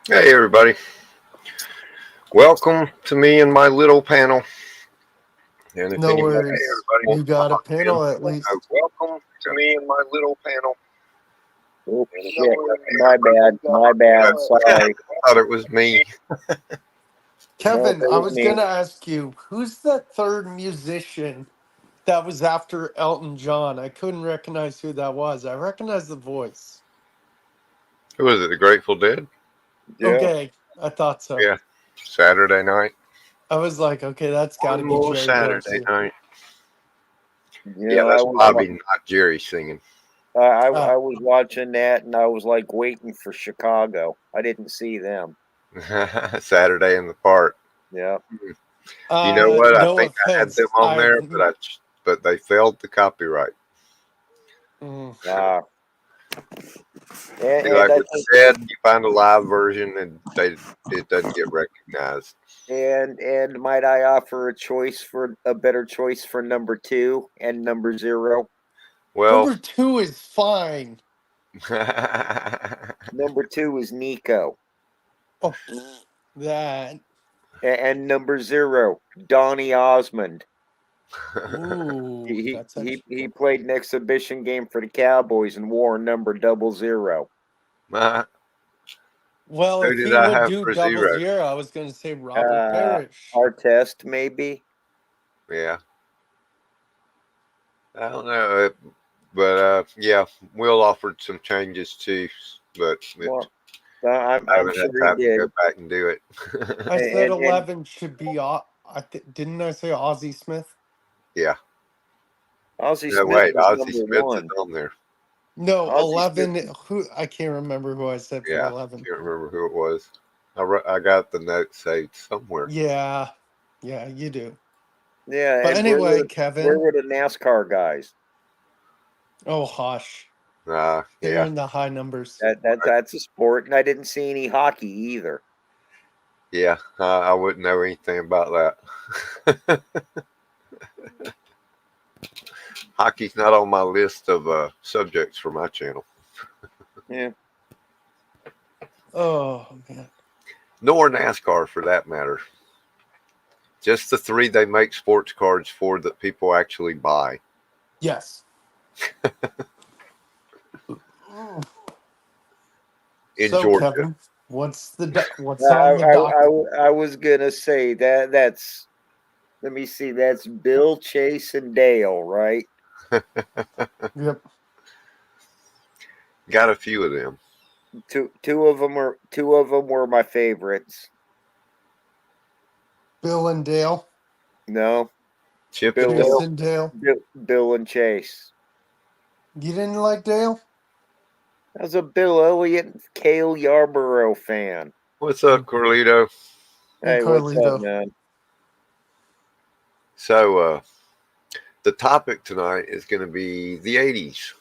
Hey everybody, welcome to me and my little panel. And if No anybody worries. wants You to got a hop in, panel at least. welcome to me and my little panel. Oh And if shit! anybody My bad. My bad. Sorry. thought it was me. No, Kevin, that I was was me. going to ask you, who's that third musician that was after Elton John? I couldn't recognize who that was. I recognize the voice. Who was it? The Grateful Dead? Yeah. Okay, I thought so. Yeah, Saturday night. I was like, okay, that's got to One be more Jerry Saturday Garcia. night. You Yeah, know, that's Bobby, not Jerry singing. I Ah, was watching that, and I was like waiting for Chicago. I didn't see them. Saturday in the Park. Yeah. You know what? I no think I had them offense. on there, but they failed the copyright. Mm, Uh, See, and like I with think, Zed, you find a live version and it doesn't get recognized. and might I offer a choice for a better choice for number two and number zero? Well, number two is fine. Number two is Nico, Oh, that. and number zero, Donny Osmond. Ooh, He that's he actually he cool. played an exhibition game for the Cowboys and wore number 00. Well, who if did he I would have do for double zero? zero, I was going to say Robert Uh, Parrish. Artest maybe. Yeah, I don't know, but yeah, Will offered some changes too, but Well, I'm I haven't sure had he time to go did. back and do it. I said And 11 should be. Didn't I say Ozzie Smith? Yeah, Ozzie no Smith wait, was Ozzie number Smith is one. on there. No, Ozzie Smith. 11. Who I can't remember who I said for Yeah, 11. can't remember who it was. I got the note saved somewhere. Yeah, yeah, you do. Yeah, But and anyway, where Kevin. were the NASCAR guys? Oh, hush. They're Yeah, in the high numbers. right. That's a sport, and I didn't see any hockey either. Yeah, I wouldn't know anything about that. Hockey's not on my list of subjects for my channel, Yeah. Oh, man. nor NASCAR for that matter. Just the three they make sports cards for that people actually buy Yes. Mm. in So, Georgia. Kevin, what's on the docket? I was gonna say that's. Let me see. That's Bill, Chase, and Dale, right? Yep. Got a few of them. Two of them were my favorites. Bill and Dale. No, Chip and Bill, Chase Dale. and Dale. Bill and Chase. You didn't like Dale? I was a Bill Elliott and Cale Yarborough fan. What's up, Corlito? Hey, Hey, what's up, Carlito. man? So, the topic tonight is going to be the 80s.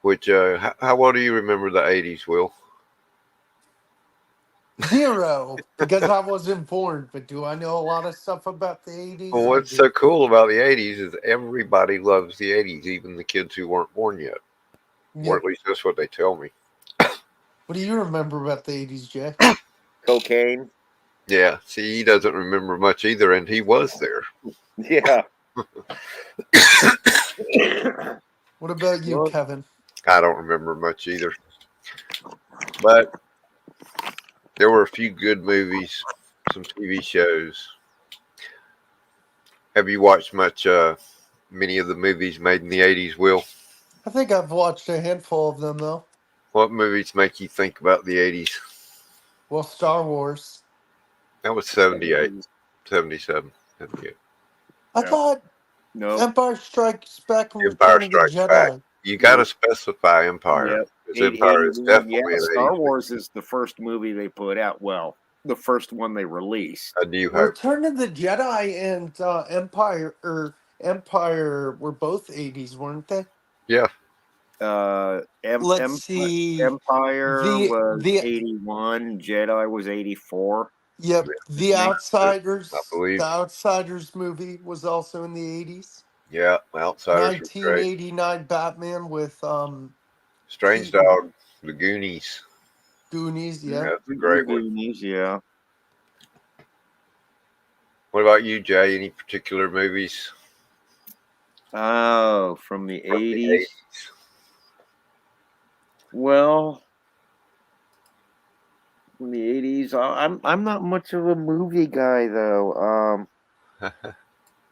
Which, how well do you remember the 80s, Will? Zero, because I wasn't born. But do I know a lot of stuff about the Well, 80s? I what's so do. cool about the 80s is everybody loves the 80s, even the kids who weren't born yet. Or at Yep. least that's what they tell me. What do you remember about the 80s, Jay? Cocaine. Yeah, see, he doesn't remember much either, and he was there. Yeah. What about you, Well, Kevin? I don't remember much either. But there were a few good movies, some TV shows. Have you watched many of the movies made in the 80s, Will? I think I've watched a handful of them, though. What movies make you think about the 80s? Well, Star Wars. That was 78, 77, 78. I yeah. thought No. Empire Strikes Back and Empire Return of the Strikes Back. Jedi. You got to Nope. specify Empire Yep. because 80, Empire is 81. Yeah, definitely an Star 80s movie. Wars is the first movie they put out. Well, the first one they released. A New Hope. Return of the Jedi and Empire were both 80s, weren't they? Yeah, Let's see. Empire The was the 81. Jedi was 84. Yep, The I Outsiders. The believe. Outsiders movie was also in the 80s. Yeah, Outsiders was great. 1989 Batman with Strange Keaton. Dog, The Goonies. Goonies, yeah. That's a great one. Goonies, yeah. What about you, Jay? Any particular movies Oh, from the from the 80s. 80s? Well, from the 80s, I'm not much of a movie guy though.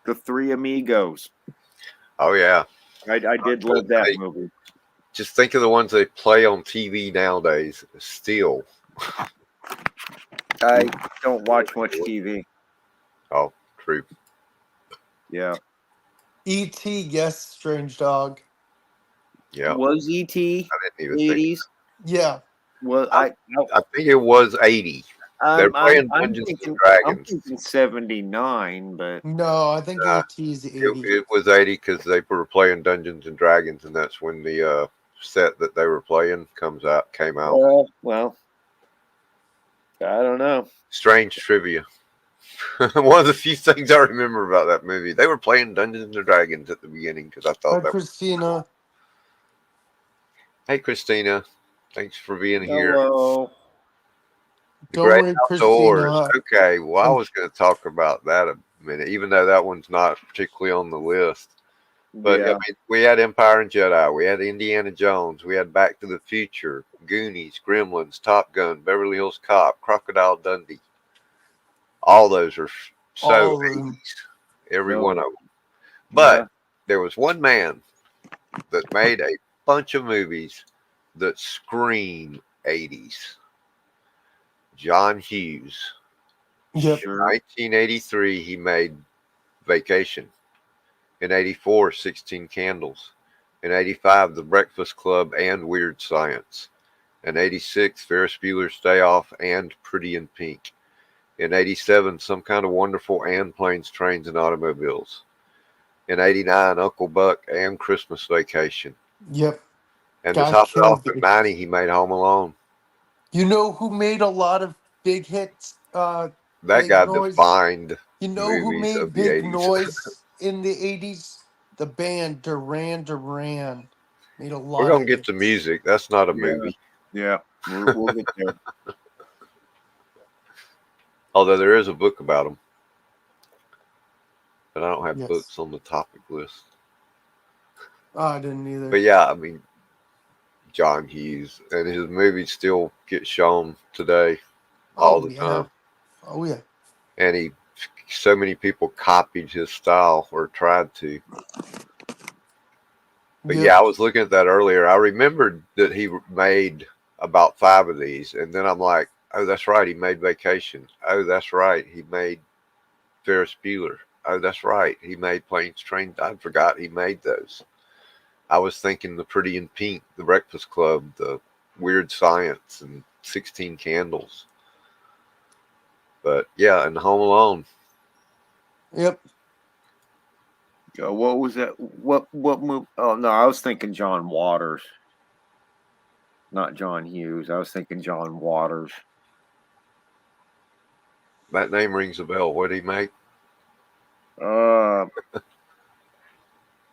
The Three Amigos. Oh yeah. I did love that movie. Just think of the ones they play on TV nowadays. Still. I don't watch much TV. Oh, true. Yeah. E.T. Yes, Strange Dog. Yeah. Was E.T. I didn't even think. 80s? Yeah. Was I think it was 80. They're playing Dungeons and I'm Dragons. thinking 79, but No, I think Uh, E.T.'s 80. it was 80 because they were playing Dungeons and Dragons, and that's when the set that they were playing came out. well, I don't know. Strange trivia. One of the few things I remember about that movie. They were playing Dungeons and Dragons at the beginning because I thought that. Christina. Hey, Christina. Thanks for being here. Hello. The Don't Great worry, Outdoors. Christina. Okay, well, I I'm- was going to talk about that a minute, even though that one's not particularly on the list. But Yeah. I mean, we had Empire and Jedi, we had Indiana Jones, we had Back to the Future, Goonies, Gremlins, Top Gun, Beverly Hills Cop, Crocodile Dundee. All those are so All of them. 80s, every No. one of them. But Yeah. there was one man that made a bunch of movies that scream 80s. John Hughes. Yep. Sure. 1983, he made Vacation. In 84, 16 Candles. In 85, The Breakfast Club and Weird Science. In 86, Ferris Bueller's Day Off and Pretty in Pink. In 87, Some Kind of Wonderful and Planes, Trains, and Automobiles. In 89, Uncle Buck and Christmas Vacation. Yep. And to Got top it off, killed. in 90, he made Home Alone. You know who made a lot of big hits? That Big guy noise. defined You know who movies made of the big 80s. noise in the 80s? The band Duran Duran made a lot We're going of to get to hits. music. That's not a Yeah. movie. Yeah. We'll get there. Although there is a book about them. But I don't have Yes. books on the topic list. Oh, I didn't either. But yeah, I mean, John Hughes and his movies still get shown today all the time. Oh yeah. And so many people copied his style or tried to. But Yep. yeah, I was looking at that earlier. I remembered that he made about 5 of these, and then I'm like, oh, that's right, he made Vacation. Oh, that's right, he made Ferris Bueller. Oh, that's right, he made Planes, Trains. I forgot he made those. I was thinking The Pretty in Pink, The Breakfast Club, The Weird Science, and 16 Candles. But yeah, and Home Alone. Yep. What was that? What move? Oh no, I was thinking John Waters, not John Hughes. I was thinking John Waters. That name rings a bell. What did he make?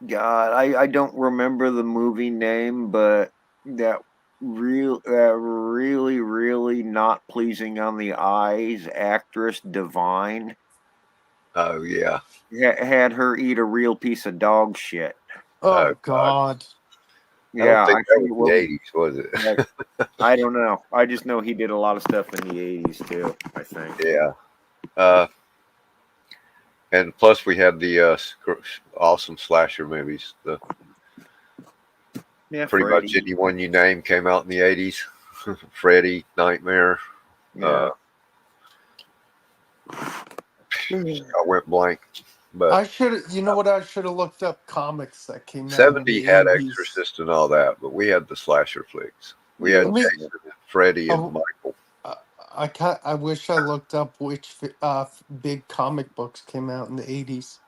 God, I don't remember the movie name, but that really not pleasing on the eyes actress Divine Oh yeah. had her eat a real piece of dog shit. Oh God. I don't Yeah, think that forget was the 80s, was it? I don't know. I just know he did a lot of stuff in the 80s too, I think. Yeah. And plus we had the awesome slasher movies. Yeah, Pretty Freddy. much anyone you name came out in the 80s. Freddy, Nightmare. Yeah. I went blank. But I should. You know what? I should have looked up comics that came out in 70 the had 80s. Exorcist and all that, but we had the slasher flicks. We Yeah. had Jason, Freddy, and Michael. I wish I looked up which big comic books came out in the 80s,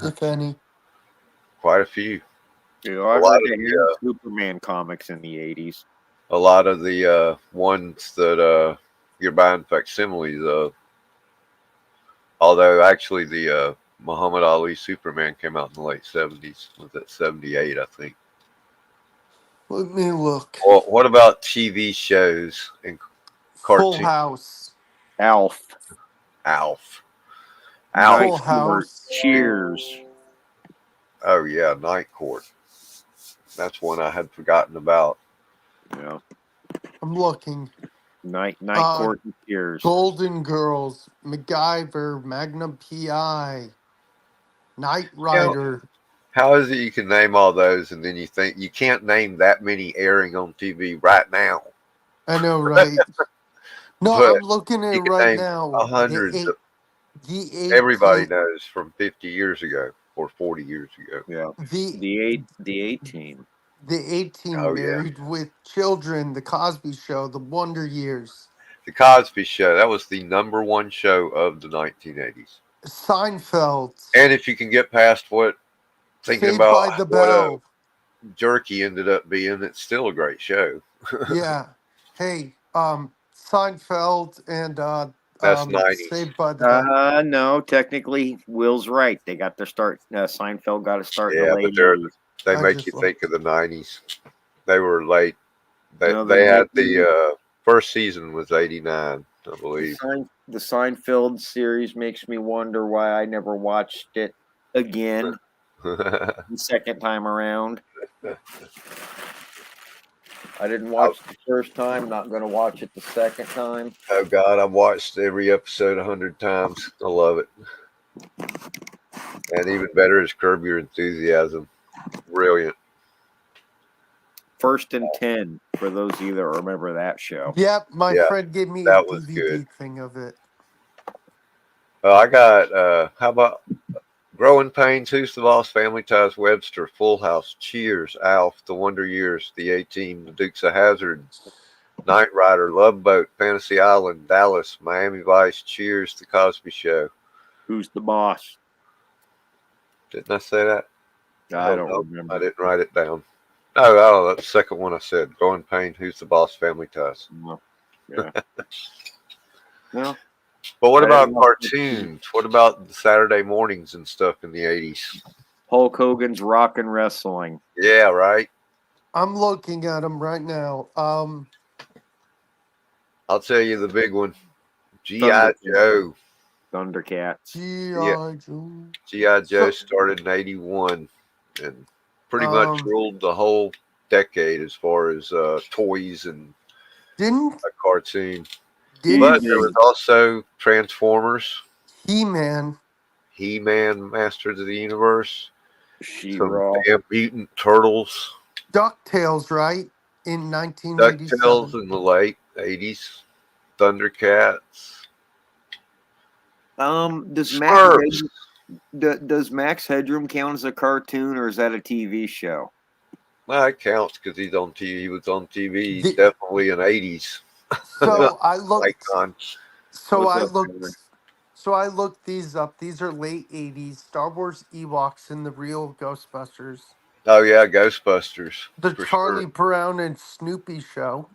if any. Quite a few. Yeah, I heard they had Superman comics in the 80s. A lot of the ones that you're buying facsimiles of. Although actually the Muhammad Ali Superman came out in the late 70s. Was that 78, I think. Let me look. Well, what about TV shows and Full cartoon? House. Alf, Alf. Alf. Full Night Court, House. Cheers. Oh yeah, Night Court. That's one I had forgotten about. Yeah, I'm looking. Night Uh, Court and Cheers. Golden Girls, MacGyver, Magnum PI, Knight You know, Rider. how is it you can name all those and then you think you can't name that many airing on TV right now? I know, right? No, But I'm looking at it you can right name now. hundreds of The everybody 18 knows from 50 years ago or 40 years ago. Yeah, the the 18. the 18 Oh yeah, Married with Children, The Cosby Show, The Wonder Years, The Cosby Show. That was the number one show of the 1980s. Seinfeld, And if you can get past what thinking Saved about by the what Bell. Jerky ended up being, it's still a great show. Yeah. Hey, Seinfeld and That's 90s. Saved by the Bell. No, technically, Will's right. They got their start. Seinfeld got a start in the Yeah, late but they 80s. they I make you just love. think of the 90s. They were late. They No, they they had make the me. first season was 89, I believe. The Seinfeld series makes me wonder why I never watched it again Oh the second time around. I didn't watch it the first time, not going to watch it the second time. oh God, I've watched every episode 100 times. I love it. And even better is Curb Your Enthusiasm. Brilliant. First and 10, for those of you that remember that show. Yep, my Yeah, friend gave me a that was good. DVD thing of it. I got how about Growing Pains, Who's the Boss, Family Ties, Webster, Full House, Cheers, Alf, The Wonder Years, The A-Team, The Dukes of Hazzard, Knight Rider, Love Boat, Fantasy Island, Dallas, Miami Vice, Cheers, The Cosby Show. Who's the boss? Didn't I say that? I Oh don't no, I remember. didn't write it down. Oh, that's the second one I said. Growing Pain, Who's the Boss, Family Ties. No. Yeah. No, But what I didn't about watch it. cartoons? What about the Saturday mornings and stuff in the 80s? Hulk Hogan's Rock and Wrestling. Yeah, right. I'm looking at them right now. I'll tell you the big one. G.I. Thundercats. Joe. Thundercats. Yeah, G.I. Joe. G.I. Joe So, started in 81 and pretty much um, ruled the whole decade as far as toys and didn't a cartoon. But didn't there was also Transformers, He-Man, He-Man, Masters of the Universe, some She-Ra. damn mutant turtles, DuckTales, right? In DuckTales 1987. in the late 80s, Thundercats, Does Smurfs. Does Max Headroom count as a cartoon or is that a TV show? Well, it counts because he's on TV. He was on TV. He's The, definitely an 80s so I looked. icon. So What's I up, looked. Aaron? So I looked these up. These are late '80s Star Wars Ewoks and the real Ghostbusters, Oh, yeah, Ghostbusters, the for sure. Charlie Brown and Snoopy show.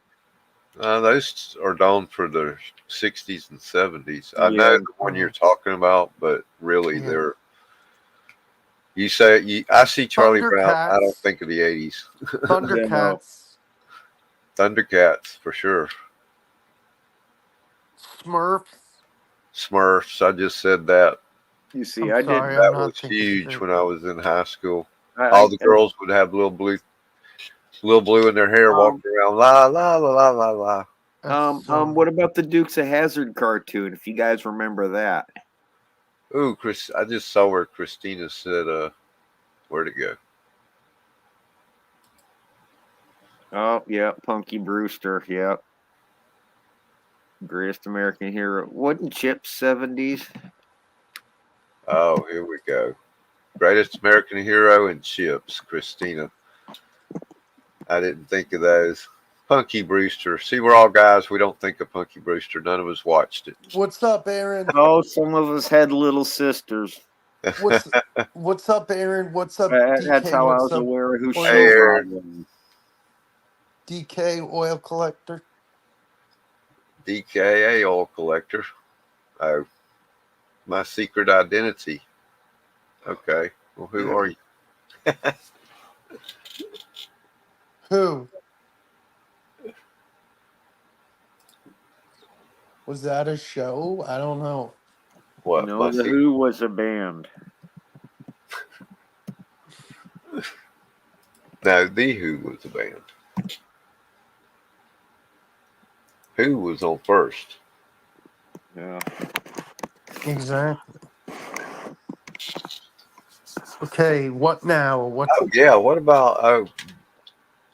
Those are known for the 60s and 70s. I know Yeah. the one you're Oh, talking about, but really, yeah. I see Charlie Brown. I don't Thundercats. think of the 80s. No. Thundercats. Thundercats, for sure. Smurfs. Smurfs, I just said that. You see, I'm I sorry, didn't. I'm That not was thinking huge straight. when I was in high school. All I the girls would have little blue in their hair, um, walking around, la la la la la la. That's so. what about the Dukes of Hazzard cartoon? If you guys remember that. Ooh, Chris, I just saw where Christina said, where'd it go? Oh yeah, Punky Brewster. Yeah, greatest American hero. Wasn't Chip 70s? Oh, here we go. Greatest American Hero and Chips, Christina. I didn't think of those. Punky Brewster. See, we're all guys. We don't think of Punky Brewster. None of us watched it. What's up, Aaron? Oh, some of us had little sisters. What's What's up, Aaron? What's up, That's DK? how I What's was up, aware of who Hey, oil She-Ra Aaron. was. DK oil collector? DKA oil collector. Oh, my secret identity. Okay. Well, who Yeah. are you? Who? Was that a show? I don't know. What? No, My the seat? Who was a band. No, the Who was the band. Who was on first? Yeah. Exactly. Okay, what now? What's Oh yeah. What about? Oh,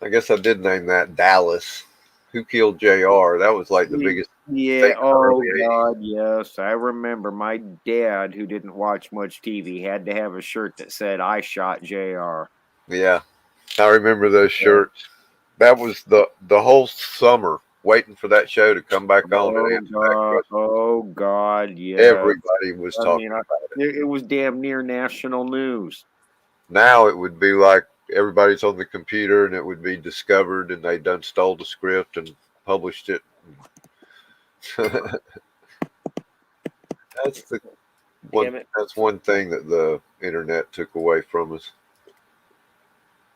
I guess I did name that Dallas. Who killed Jr.? That was like the biggest thing Yeah. in the Oh early '80s. God, yes. I remember my dad, who didn't watch much TV, had to have a shirt that said "I shot Jr." Yeah, I remember those Yeah. shirts. That was the whole summer waiting for that show to come back on and Oh answer that God. question. Oh God. Yes. Everybody was I talking mean, about it. it was damn near national news. Now it would be like everybody's on the computer and it would be discovered and they done stole the script and published it. that's the one. Damn it. That's one thing that the internet took away from us.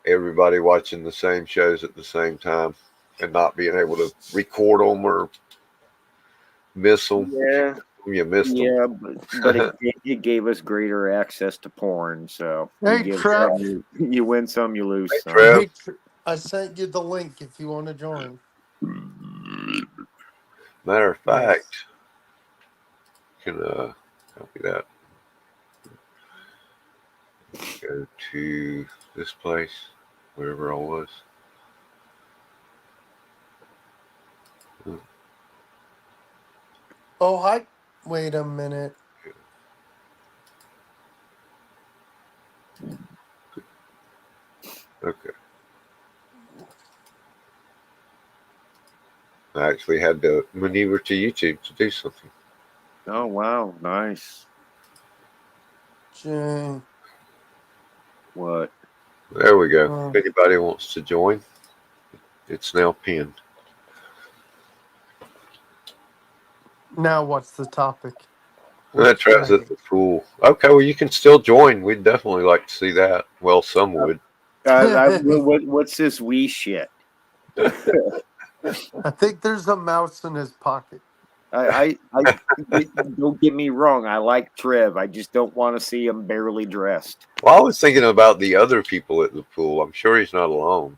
Everybody watching the same shows at the same time and not being able to record them or miss them. If Yeah. you missed them. Yeah, but it gave us greater access to porn. So you Hey give Trev? some, you win some, you Hey, lose some. Trev. Hey, I sent you the link if you want to join. Matter of Yes. fact, can copy that. Go to this place, wherever I was. Oh, hi. Wait a minute. Okay. I actually had to maneuver to YouTube to do something. Oh wow, nice. Jane. What? There we go. Uh, If anybody wants to join, it's now pinned. now what's the topic? That With Trev's at Trey. the pool. Okay, well, you can still join. We'd definitely like to see that. Well, some would. What's this wee shit? I think there's a mouse in his pocket. I don't get me wrong. I like Trev. I just don't want to see him barely dressed. Well, I was thinking about the other people at the pool. I'm sure he's not alone.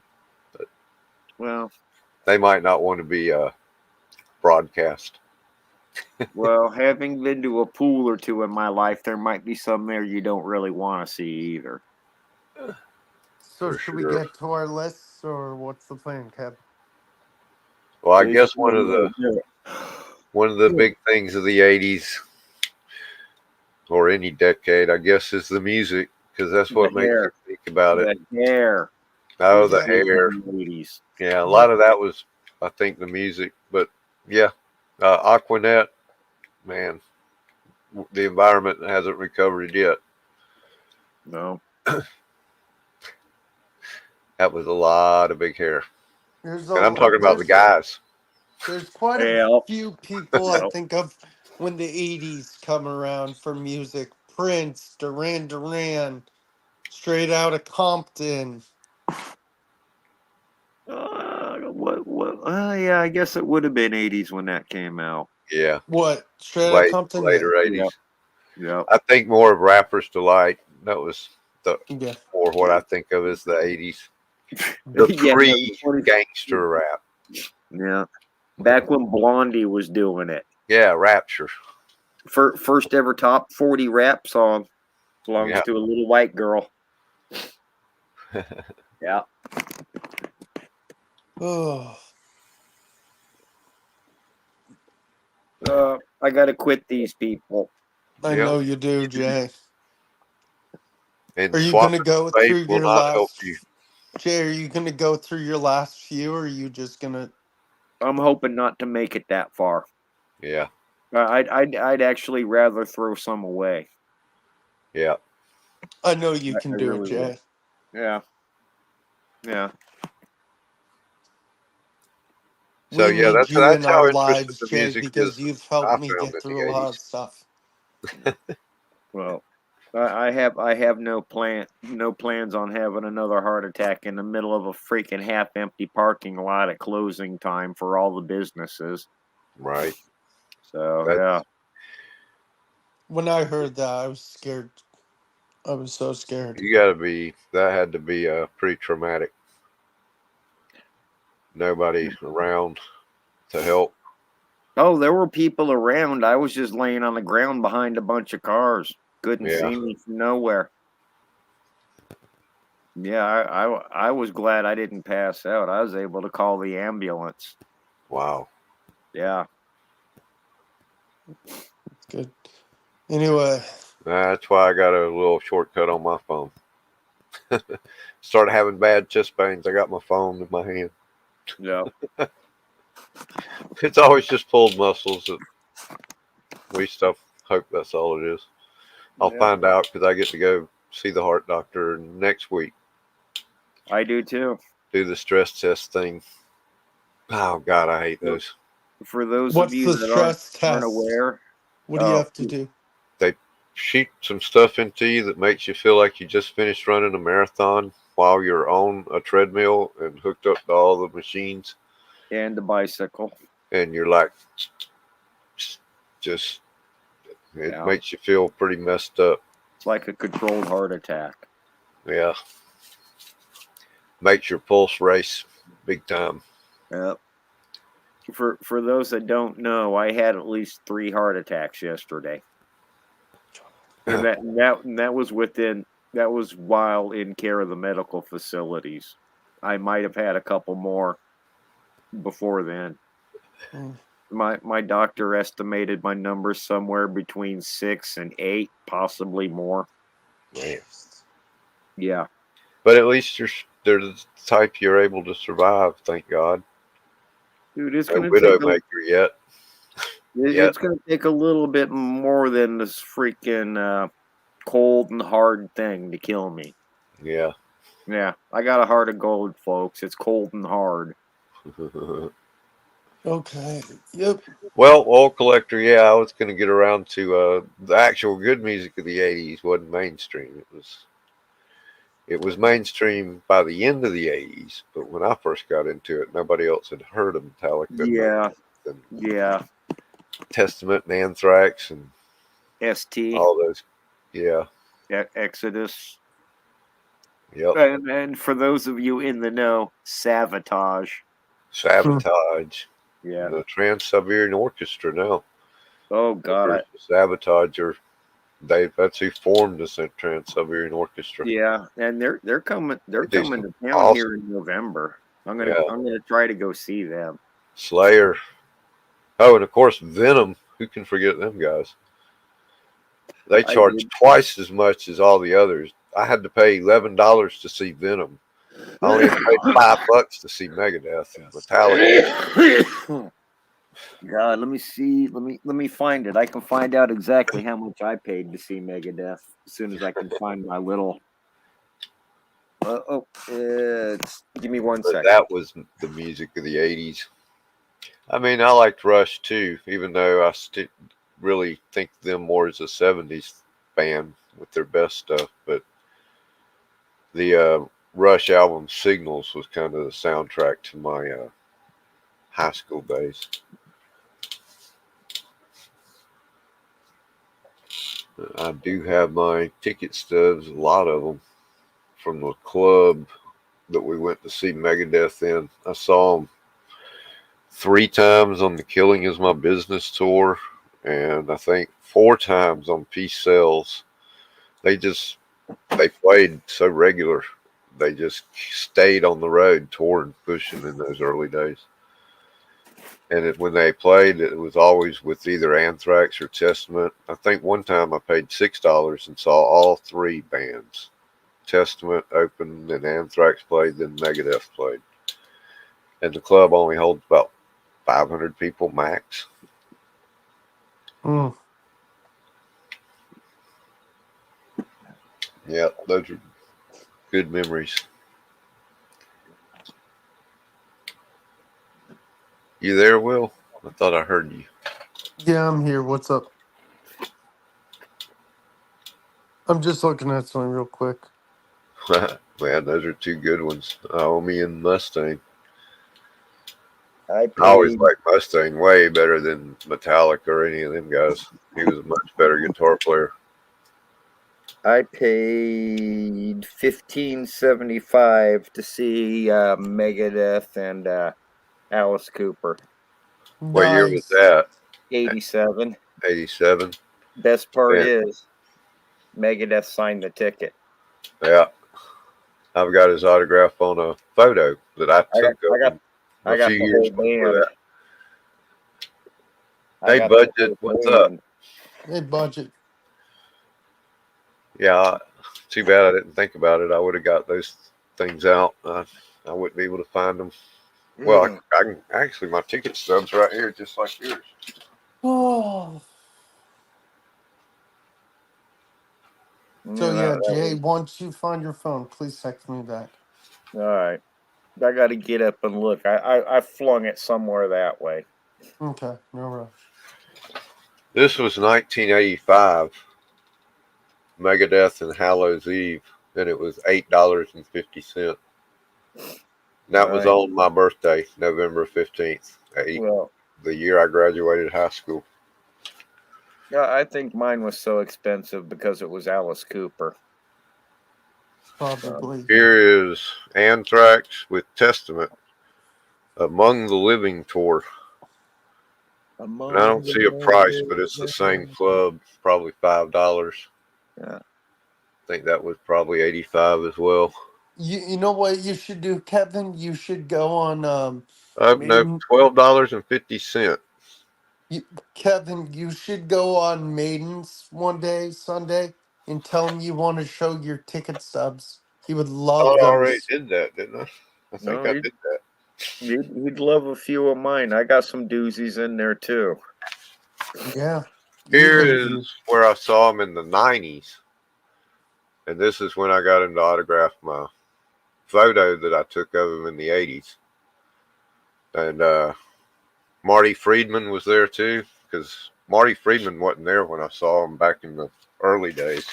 But Well, they might not want to be broadcast. well, having been to a pool or two in my life, there might be some there you don't really want to see either. So For should we sure. get to our lists or what's the plan, Kev? Well, I Let's guess one of the do it. big things of the '80s or any decade, I guess, is the music because that's The what makes you hair. think about it. The hair. Oh, the Yeah. hair. Ladies. Yeah, a lot Yep. of that was, I think, the music. But yeah, Aquanet, man, the environment hasn't recovered yet. No. That was a lot of big hair, There's and I'm a talking about the guys. there's quite a Well, few people I think of when the '80s come around for music. Prince, Duran Duran, Straight Outta Compton. what? Yeah, I guess it would have been '80s when that came out. Yeah, What? Straight Outta late Compton? Yeah. later Yeah. '80s. Yeah. I think more of Rapper's Delight. That was the Yeah. more what I think of as the '80s. The Yeah. pre-gangster rap. Yeah. Back when Blondie was doing it. Yeah, Rapture. First ever top 40 rap song belongs Yeah. to a little white girl. Yeah. Oh, I gotta quit these people. I Yep. know you do, Jay. And Are you gonna swapping go faith through will your not help last? you. Jay, are you gonna go through your last few, or are you just gonna? I'm hoping not to make it that far. Yeah. I'd actually rather throw some away. Yeah. I know you I can do it, really would. Jay. Yeah. Yeah. So We yeah, need you in that's how our interesting lives, the Jay, music because is. you've helped I me found get in through a the lot of '80s. stuff. Well, I have no plans on having another heart attack in the middle of a freaking half empty parking lot at closing time for all the businesses. Right. So That's yeah. When I heard that, I was scared. I was so scared. you got to be. That had to be pretty traumatic. Nobody around to help. Oh, there were people around. I was just laying on the ground behind a bunch of cars. Couldn't Yeah. see me from nowhere. Yeah, I was glad I didn't pass out. I was able to call the ambulance. Wow. Yeah. Good. Anyway, That's why I got a little shortcut on my phone. Started having bad chest pains. I got my phone in my hand. Yeah. It's always just pulled muscles. We stuff. Hope that's all it is. I'll Yep. find out because I get to go see the heart doctor next week. I do too. Do the stress test thing. Oh God, I hate So those. for those of what's you the that stress aren't test? aware, What do you oh, have to do? They shoot some stuff into you that makes you feel like you just finished running a marathon while you're on a treadmill and hooked up to all the machines, and the bicycle. and you're like, just it Yeah. makes you feel pretty messed up. It's like a controlled heart attack. Yeah, makes your pulse race big time. Yep. For those that don't know, I had at least 3 heart attacks yesterday. And that was that was while in care of the medical facilities. I might have had a couple more before then. Mm. My doctor estimated my numbers somewhere between 6 and 8, possibly more. Man. Yeah. But at least they're the type you're able to survive. Thank God. Dude, it's No gonna take widowmaker yet. Yet. it's gonna take a little bit more than this freaking cold and hard thing to kill me. Yeah. Yeah, I got a heart of gold, folks. It's cold and hard. Okay. Yep. Well, Oil Collector, yeah, I was going to get around to the actual good music of the '80s wasn't mainstream. It was mainstream by the end of the '80s, but when I first got into it, nobody else had heard of Metallica and Yeah, Megadeth and yeah. Testament and Anthrax and ST, all those. Yeah, Exodus. yep. And for those of you in the know, Savatage. Hmm. Sabotage. Yeah. The Trans-Siberian Orchestra now. Oh God. Members of Sabotage are that's who formed the Trans-Siberian Orchestra. Yeah, and they're coming. They're They do coming some to town here awesome. in November. Yeah, I'm gonna try to go see them. Slayer. Oh, and of course Venom. Who can forget them guys? They I charge did. twice as much as all the others. I had to pay $11 to see Venom. I only had to pay $5 to see Megadeth and Metallica. God, let me see. Let me find it. I can find out exactly how much I paid to see Megadeth as soon as I can find my little. Give me one But second. that was the music of the '80s. I mean, I liked Rush too, even though I really think of them more as a '70s band with their best stuff. But the Rush album Signals was kind of the soundtrack to my high school days. I do have my ticket stubs, a lot of them, from the club that we went to see Megadeth in. I saw them 3 times on the Killing Is My Business tour, and I think 4 times on Peace Sells. They just they played so regular. They just stayed on the road, touring, pushing in those early days. And when they played, it was always with either Anthrax or Testament. I think one time I paid $6 and saw all 3 bands. Testament opened, and Anthrax played, then Megadeth played. And the club only holds about 500 people max. Mm. Yep, those are good memories. You there, Will? I thought I heard you. Yeah, I'm here. What's up? I'm just looking at something real quick. Man, those are two good ones. Naomi and Mustang. I I always paid liked Mustang way better than Metallica or any of them guys. He was a much better guitar player. I paid $15.75 to see Megadeth and Alice Cooper. What year was Nice. that? 87. 87. Best part Man, is Megadeth signed the ticket. yeah. I've got his autograph on a photo that I I got took I of got him I a got few the whole years before band. that. I Hey, got the Budget, whole what's up? band. Hey, budget. Yeah, too bad I didn't think about it. I would have got those things out. I wouldn't be able to find them. Well, I can actually, my ticket stub's right here, just like yours. Oh. So yeah, That Jay. was Once you find your phone, please text me back. all right. I got to get up and look. I flung it somewhere that way. Okay, no rush. This was 1985, Megadeth and Hallows Eve, and it was $8.50. That was Right. on my birthday, November 15th, Well, the year I graduated high school. yeah, I think mine was so expensive because it was Alice Cooper. Probably. Here is Anthrax with Testament, Among the Living tour. And I don't see a price, but it's the same club, probably $5. Yeah. I think that was probably 85 as well. You know what you should do, Kevin? You should go on Oh no, Maiden. $12.50. Kevin, you should go on Maidens one day, Sunday, and tell him you want to show your ticket stubs. He would Oh, love I already those. did that, didn't I? I think No, I did that. he'd love a few of mine. I got some doozies in there too. Yeah. Here Even is where I saw him in the 90s. And this is when I got him to autograph my photo that I took of him in the 80s. And Marty Friedman was there too, because Marty Friedman wasn't there when I saw him back in the early days.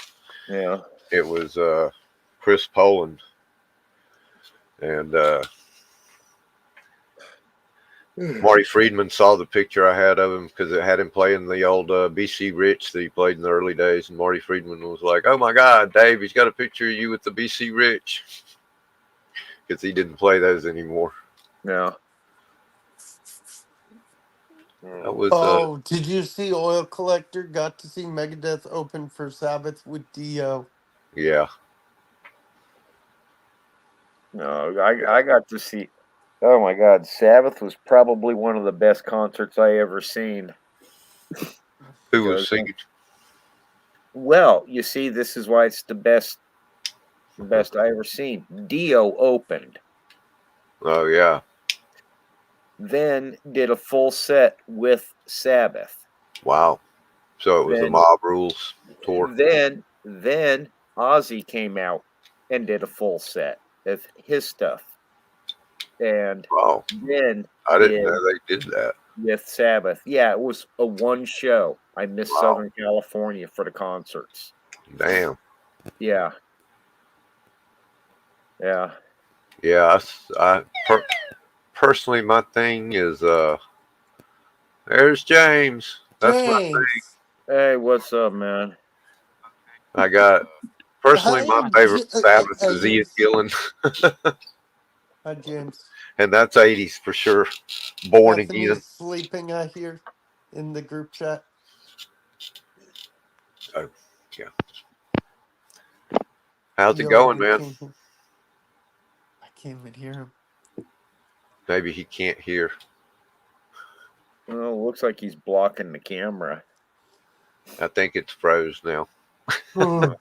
Yeah. It was Chris Poland. And Marty Friedman saw the picture I had of him because it had him playing the old BC Rich that he played in the early days. And Marty Friedman was like, "Oh my God, Dave, he's got a picture of you with the BC Rich," because he didn't play those anymore. Yeah. That was oh, did you see Oil Collector got to see Megadeth open for Sabbath with Dio? yeah. No, I got to see. Oh my God, Sabbath was probably one of the best concerts I ever seen. Who was Because, singing? well, you see, this is why it's the best I ever seen. Dio opened, Oh yeah. then did a full set with Sabbath. Wow. So it was the Then Mob Rules tour. then Ozzy came out and did a full set of his stuff, and Wow. then I didn't did know they did that. with Sabbath. Yeah, it was a one show. I missed Wow. Southern California for the concerts. Damn. Yeah, yeah. Yeah. Personally, my thing is there's James. That's my thing. James. Hey, what's up, man? I got personally my Hi, favorite Sabbath hey, is Ian James. Gillan, Hi, James. and that's 80s for sure. Born Stephanie Again. is sleeping, I hear, in the group chat. Oh, yeah. How's it Yo, going, we man? can't. I can't even hear him. Maybe he can't hear. Well, looks like he's blocking the camera. I think it's froze now. Hmm.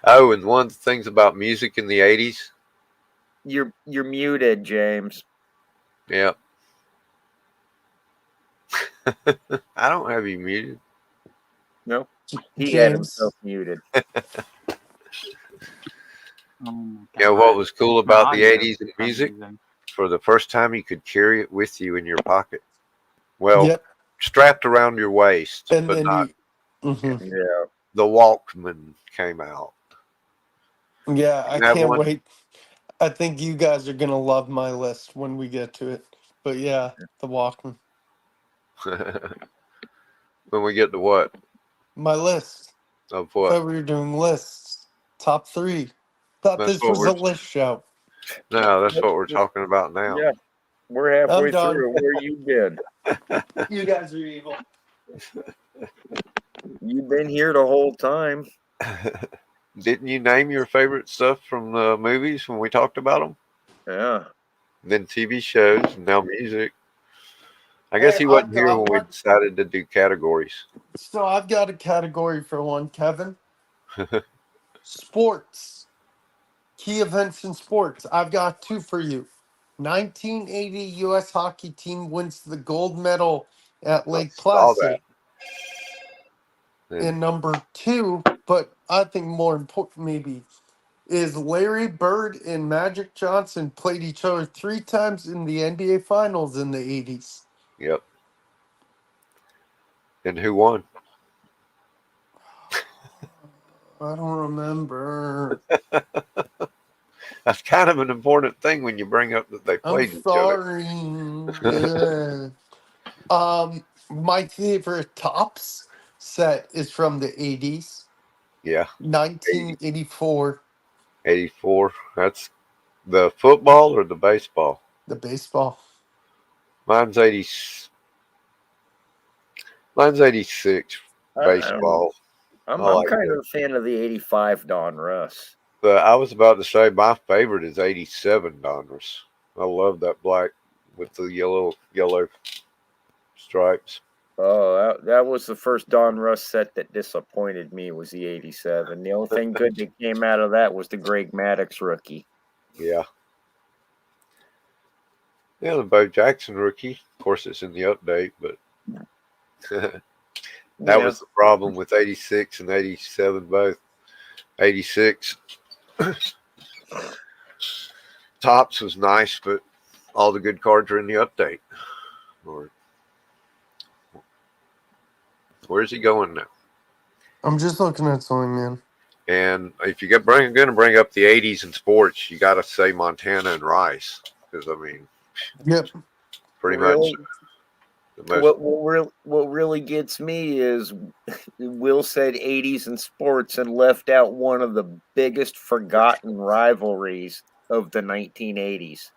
Oh, and one of the things about music in the 80s, You're muted, James. yeah. I don't have you muted. No, he had himself James. muted. You know what was cool My about the audio 80s in I'm music? using. For the first time, you could carry it with you in your pocket. Well, Yep. strapped around your waist, And but then not. you. Hmm. Yeah. the Walkman came out. Yeah, I You have can't one? wait. I think you guys are gonna love my list when we get to it. But yeah, the Walkman. When we get to what? My list. Of I what? thought we were doing lists. Top three. Thought That's this what was we're a list show. no, that's what we're talking about now. Yeah, we're I'm halfway done. through. Where you been? You guys are evil. You've been here the whole time. Didn't you name your favorite stuff from the movies when we talked about them? Yeah. Then TV shows, and now music. I guess Hey, he I've wasn't here got when we one. decided to do categories. So I've got a category for one, Kevin. Sports. Key events in sports. I've got two for you. 1980 U.S. hockey team wins the gold medal at I Lake saw that. Placid. And And number two, but I think more important maybe, is Larry Bird and Magic Johnson played each other three times in the NBA Finals in the 80s. yep. And who won? I don't remember. That's kind of an important thing when you bring up that they I'm played each other. sorry. Yeah. My favorite tops set is from the 80s, Yeah. 80, 1984, 84. That's the football or the baseball? the baseball. Mine's 80. Mine's 86 I don't know. baseball. I I'm like kind it. of a fan of the '85 Don Russ. But I was about to say my favorite is 87 Donruss. I love that black with the yellow stripes. Oh, that was the first Don Russ set that disappointed me was the '87. The only thing good that came out of that was the Greg Maddux rookie. Yeah. Yeah, the Bo Jackson rookie. Of course, it's in the update, but that Yeah, was the problem with 86 and 87 both. 86 tops was nice, but all the good cards are in the update. Or where's he going now? I'm just looking at something, man. And if you going to bring up the 80s in sports, you got to say Montana and Rice because I mean, Yep. pretty much really. the most. What really gets me is Will said '80s and sports and left out one of the biggest forgotten rivalries of the 1980s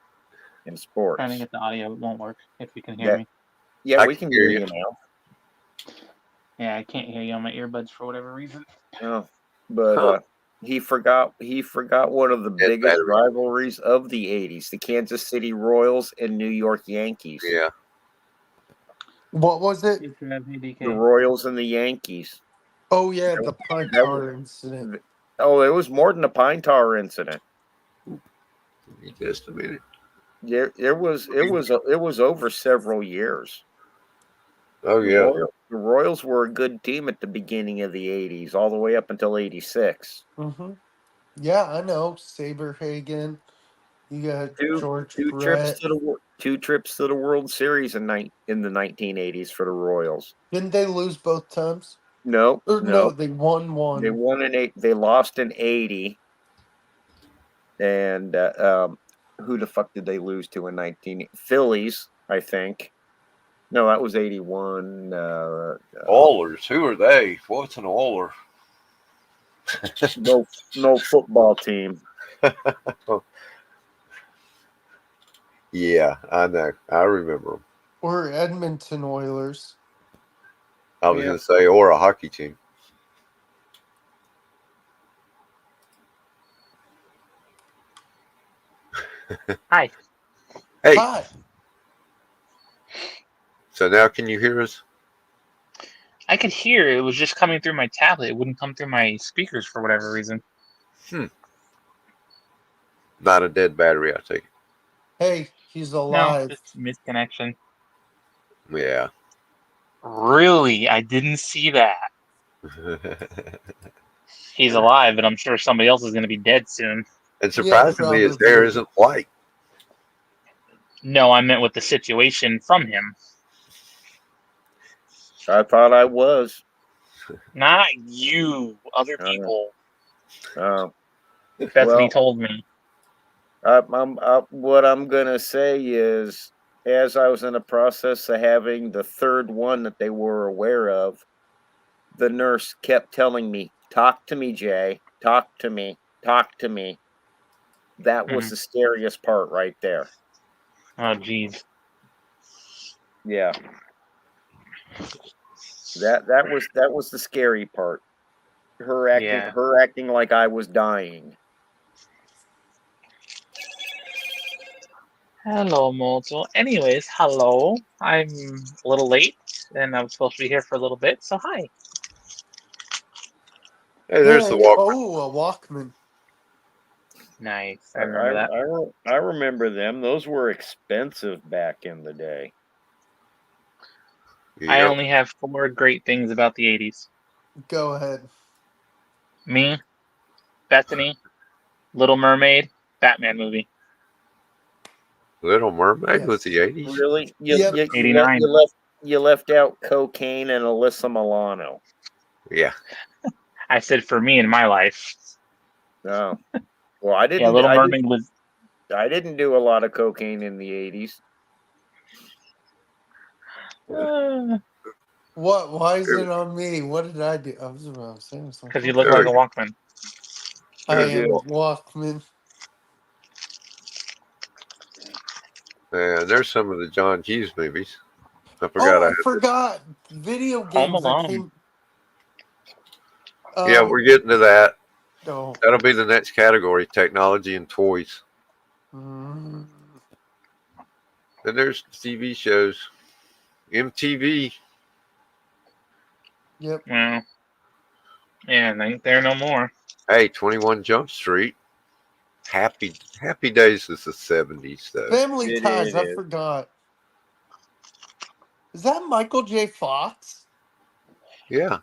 in Trying to sports. get the audio. It won't work if you can hear Yeah, me. yeah, I we can can hear hear you. you now. Yeah, I can't hear you on my earbuds for whatever reason. Oh, but Huh. he forgot one of the Dead biggest battery. rivalries of the '80s: the Kansas City Royals and New York Yankees. Yeah. What was it? Hey, Trav, hey, The DK. Royals and the Yankees. Oh, yeah, That, the pine that tar incident. oh, it was more than a pine tar incident. Just a minute. It was over several years. Oh The yeah. Royals were a good team at the beginning of the '80s, all the way up until '86. Mm-hmm. Yeah, I know. Saberhagen. You got Two George two trips Brett. to the 2 trips to the World Series in the 1980s for the Royals. Didn't they lose both times? No, Or no, no, they won they one. won in eight. They lost in '80, and who the fuck did they lose to in 19? Phillies, I think. No, that was '81. Oilers. Who are they? What's an Oiler? No football team. Yeah, I know. I remember them. Or Edmonton Oilers. I was Yeah. going to say, or a hockey team. Hi. Hey, Hi. so now can you hear us? I could hear it was just coming through my tablet. It wouldn't come through my speakers for whatever reason. Not a dead battery, I take Hey, he's No, alive. just misconnection. it. Yeah. Really? I didn't see that. He's alive, but I'm sure somebody else is going to be dead soon. And Yeah, surprisingly, his hair probably. isn't white. No, I meant with the situation from him. I thought I was. Not you, other Uh, people. uh, Bethany well, told me. what I'm gonna say is, as I was in the process of having the third one that they were aware of, the nurse kept telling me, "Talk to me, Jay. Talk to me. Talk to me." That was Mhm. the scariest part right there. Oh, jeez. Yeah, that was the scary part. Yeah. Her acting like I was dying. Hello, Moto. Anyways, hello. I'm a little late, and I'm supposed to be here for a little bit, so hi. Hey, there's the Hey, Walkman. oh, a Walkman. Nice. I I I remember that. I remember them. Those were expensive back in the day. I Yep. only have 4 great things about the 80s. Go ahead. Me, Bethany, Little Mermaid, Batman movie. Little Mermaid was Yes. the 80s. Really, Yep. '89. you left out cocaine and Alyssa Milano. Yeah. I said for me in my life. No, well, Yeah, Little Mermaid was. I didn't do a lot of cocaine in the 80s. Because What? Why is it on me? What did I do? I was saying you something. look like a Walkman. I There's am a Walkman. there's some of the John Hughes movies. I Oh, forgot I I had this. forgot. Video Home games that Alone. came. Yeah, we're getting to that. Oh. That'll be the next category: technology and toys. Mm, Then there's TV shows. MTV. yep. Well, yeah, and ain't there no more. Hey, 21 Jump Street. Happy Days is the 70s though. Family It Ties. I is. forgot. Is that Michael J. Fox? Yeah,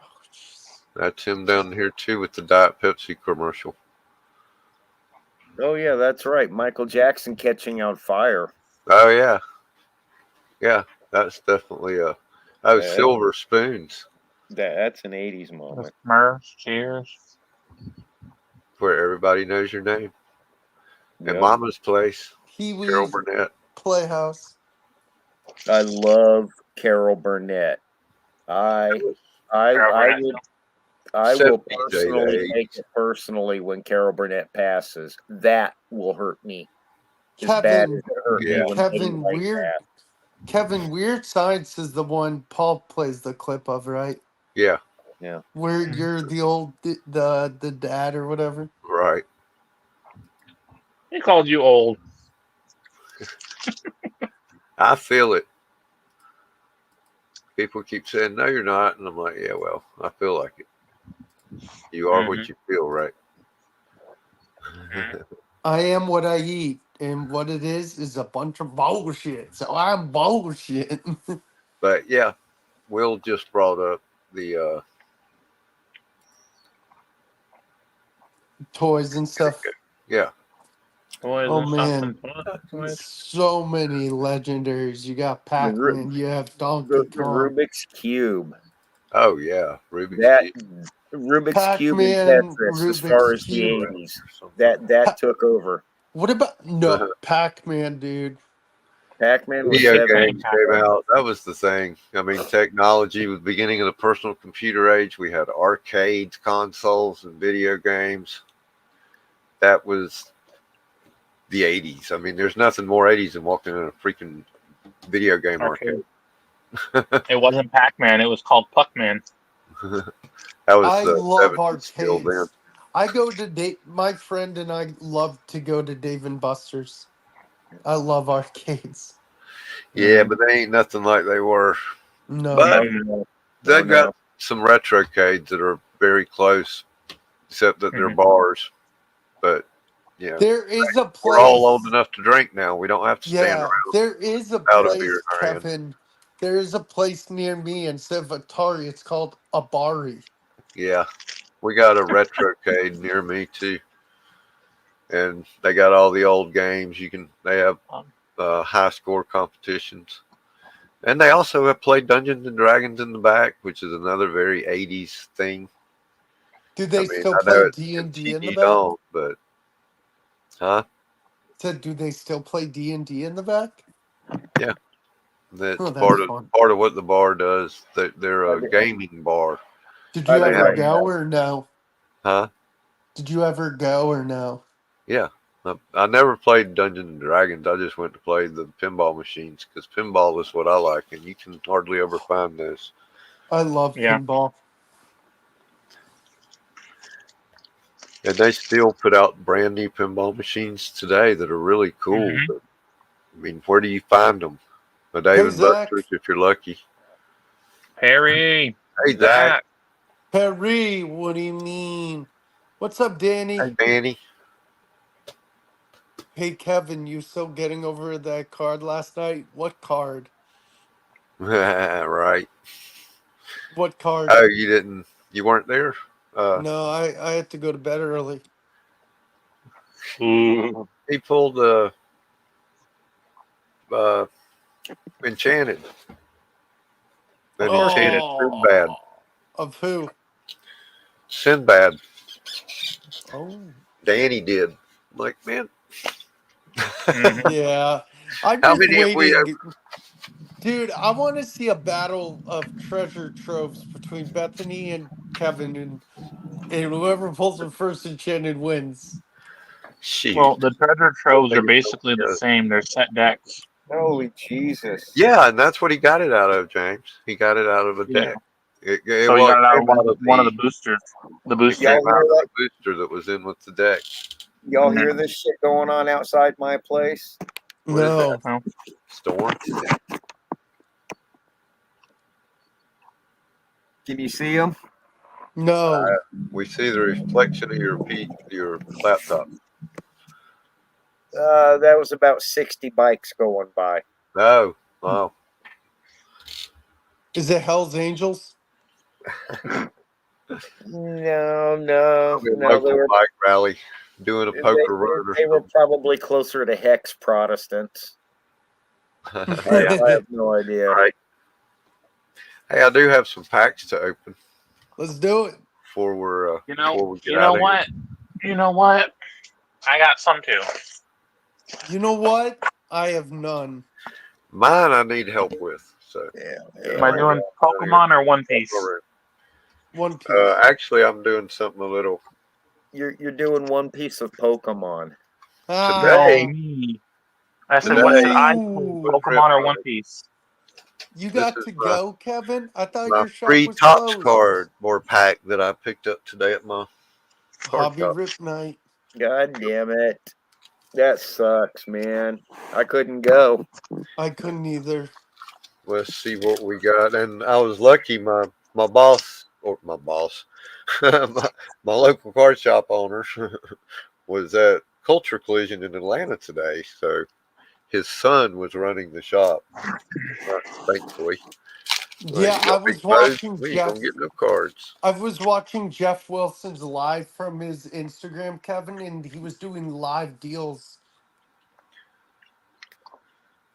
Oh, jeez. that's him down here too with the Diet Pepsi commercial. Oh yeah, that's right. Michael Jackson catching on fire. Oh yeah, yeah. That's definitely a. Oh, That, Silver Spoons, that's an 80s The moment. Smurfs, Cheers. where everybody knows your name. And Yep. Mama's Place, Pee Carol Wee's Burnett. Playhouse. I love Carol Burnett. That I was I Carol I Burnett. would I will 70s to personally take 80s. it personally when Carol Burnett passes. That will hurt me as bad as Kevin. it hurt me Yeah, when Betty Kevin White Weird. passed. Kevin Weird Science is the one Paul plays the clip of, right? yeah, Yeah. Where Mhm. you're the old the dad or whatever. right. He called you old. I feel it. People keep saying, no, you're not. And I'm like, yeah, well, I feel like it. You are Hmm. what you feel, right? I am what I eat, and what it is a bunch of bullshit. So I'm bullshit. But yeah, Will just brought up the, Toys and stuff. yeah, Toys Oh and stuff man, and toys. so many legendaries. You got The Pac Ru- Man. You have the Donkey the Kong. Rubik's Cube. oh yeah, Rubik's That Cube. Rubik's Pac Cube and Man, Tetris as Rubik's far as the Cube. Around 80s. or something. That Pa- took over. what about no Pac Man, dude? Pac-Man was Video I ain't 70s. games came Pac-Man. out. That was the thing. I mean, technology was beginning of the personal computer age. We had arcades, consoles, and video games. That was the 80s. I mean, there's nothing more 80s than walking in a freaking video game Arcade. arcade. It wasn't Pac-Man. It was called Puck-Man. That was I the love 70s still then. arcades. I go to date. My friend and I love to go to Dave and Buster's. I love arcades. Yeah, Mm. but they ain't nothing like they were. No, But Oh no. Oh they've got no. some retrocades that are very close, except that they're Hmm. bars. But yeah, there is a we're all old place. enough to drink now. We don't have to stand Yeah, around there is a without a beer place, in our hand. Kevin. There is a place near me instead of Atari. It's called Abari. Yeah, we got a retrocade near me too, and they got all the old games. They have Um, high score competitions. And they also have played Dungeons and Dragons in the back, which is another very 80s thing. Do I they mean, still I know play it's D&D in the continued back? on, but huh? Said, do they still play D&D in the back? Yeah, that's Oh, that's fun. part of what the bar does. They're I a did, gaming bar, Did I you did they ever have, like go that. or no? huh? Did you ever go or no? Yeah. I never played Dungeons and Dragons. I just went to play the pinball machines because pinball is what I like, and you can hardly ever find those. I love Yeah. pinball. And they still put out brand new pinball machines today that are really cool. Hmm. But I mean, where do you find them? A Dave Hey, and Buster's Zach. if you're lucky. Perry, Hey Zach. Zach. Perry, what do you mean? What's up, Danny? Hey Danny. Hey, Kevin, you still getting over that card last night? What card? Right. What card? Oh, you weren't there? Uh, No, I had to go to bed early. Ooh. he pulled uh, Enchanted. That Enchanted Sinbad. Oh, of who? Sinbad. Oh, Danny did. I'm like, man, Hmm. yeah. I'm how just many have we? waiting. Dude, I want to see a battle of treasure troves between Bethany and Kevin, and whoever pulls the first enchanted wins. Shoot. Well, the treasure I don't troves are think it's basically the same. They're set decks. Holy Jesus! Yeah, and that's what he got it out of, James. He got it out of a Yeah. deck. It So he well, it got it out of came out of one of the boosters. The it Y'all came booster. hear out of that? the booster that was in with the deck. Y'all Hmm. hear this shit going on outside my place? What is that? No, Well, Storm? Can you see them? no. We see the reflection of your laptop. That was about 60 bikes going by. Oh, wow. Is it Hell's Angels? No, no, Probably a no. They local were bike rally doing a they, poker run or they were probably closer to Hex Protestants. something. I, Yeah, I have no idea. right. Hey, I do have some packs to open Let's do it. before we get you out know of here. what? You know what? I got some too. You know what? I have none. Mine I need help with. So Yeah, Am I yeah. right doing now I'm down here. Pokemon or One Piece? One Piece. Actually, I'm doing something a little You're doing one piece of Pokemon. No, today. Ah. me. I said, what Today should I play? was Ooh. Rip Pokemon or One Running. Piece? You This got is to go, Kevin? I thought my your shop free was Tops closed. card or pack that I picked up today at my card Hobby shop. Rip Night. God damn it. That sucks, man. I couldn't go. I couldn't either. Let's see what we got. And I was lucky. My boss or my boss, my local card shop owner was at Culture Collision in Atlanta today. So his son was running the shop. Thankfully, like, Yeah, you I gonna be was closed? watching We ain't gonna Jeff. get no cards. I was watching Jeff Wilson's live from his Instagram, Kevin, and he was doing live deals.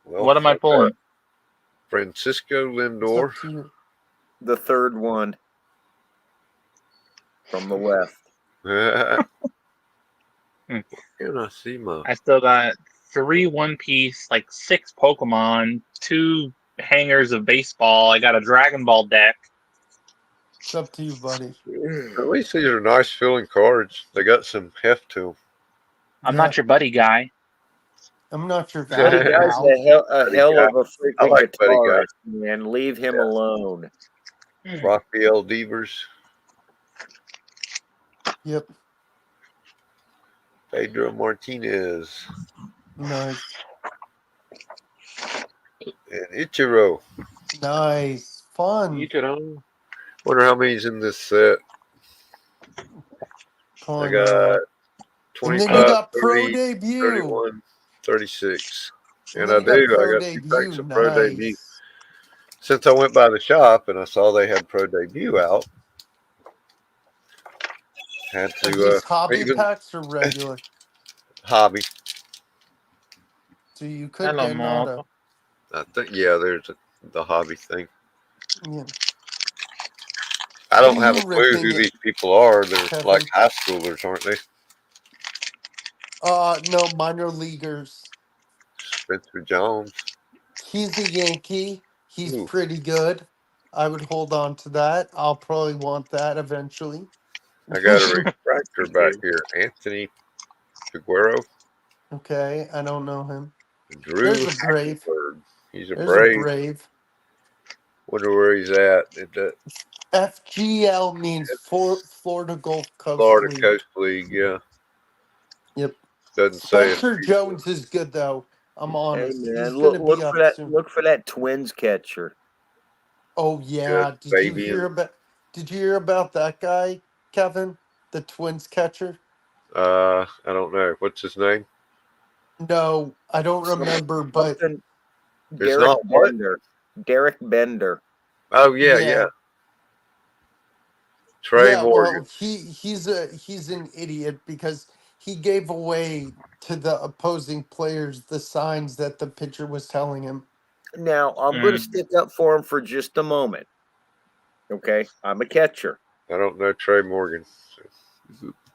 Well, What am I I got pulling? Francisco It's up Lindor. to you. The third one from the left. Hmm. Can I see my? I still got 3 One Piece, like 6 Pokemon, 2 hangers of baseball. I got a Dragon Ball deck. It's up to you, buddy. At least these are nice feeling cards. They got some heft to I'm Yeah, not your buddy guy. I'm not your Buddy guy, them. Guy's pal. a Buddy hell guy. of a I freaking like Buddy Guy. guitarist, man. Leave him Yeah. alone. Rafael Devers, Yep, Pedro Martinez, nice, and Ichiro. nice, fun. Wonder how many's in this set. I Fun. got And then you 25, got Pro 30, Debut. 31, 36. And And then I you got do. I Pro got 2 packs Debut. of Pro Debut. Nice. Since I went by the shop and I saw they had Pro Debut out, had Are to these hobby even packs or regular? hobby. So you could Hello, get an Mark. auto. I think yeah, the hobby thing. Yeah. I What don't are have a you clue ripping who it, these people are. They're like Kevin? high schoolers, aren't they? No, minor leaguers. Spencer Jones. He's a Yankee. He's Ooh, pretty good. I would hold on to that. I'll probably want that eventually. I got a refractor back here. Anthony Figueroa. Okay, I don't know him. Drew There's a Brave. Hackenberg. He's a There's a Brave. Brave. Wonder where he's at. FGL means Florida Gulf Coast Florida League. Coast League. Yeah, Yep. doesn't say if Spencer he's Jones is good though. I'm Hey honest. He's man, gonna be look for up that. soon. Look for that Twins catcher. Oh good yeah. Did you Fabian. hear about that guy, Kevin? The Twins catcher? I don't know. What's his name? No, I don't Some- remember, but Something. It's Derek not what? Bender. Derek Bender. Oh yeah, yeah. yeah. Trey Yeah, well, Morgan. he's an idiot because he gave away to the opposing players the signs that the pitcher was telling him. Now I'm going to stick up for him for just a moment. Okay, I'm a catcher. I don't know Trey Morgan.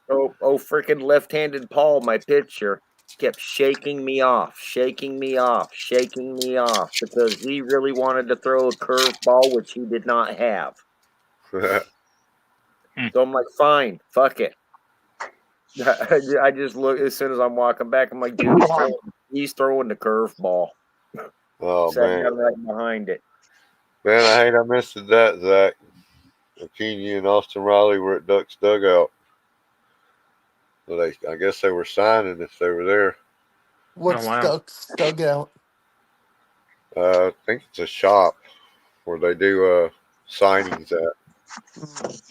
Freaking left-handed Paul, my pitcher, kept shaking me off, because he really wanted to throw a curveball, which he did not have. So I'm like, fine, fuck it. I just look as soon as I'm walking back. I'm like, dude, he's throwing the curveball. Oh Sat man, down right behind it. man, I hate I missed that, Zach. Kenya and Austin Riley were at Duck's dugout. Well, I guess they were signing if they were there. What's wow. stuck out? I think it's a shop where they do signings at.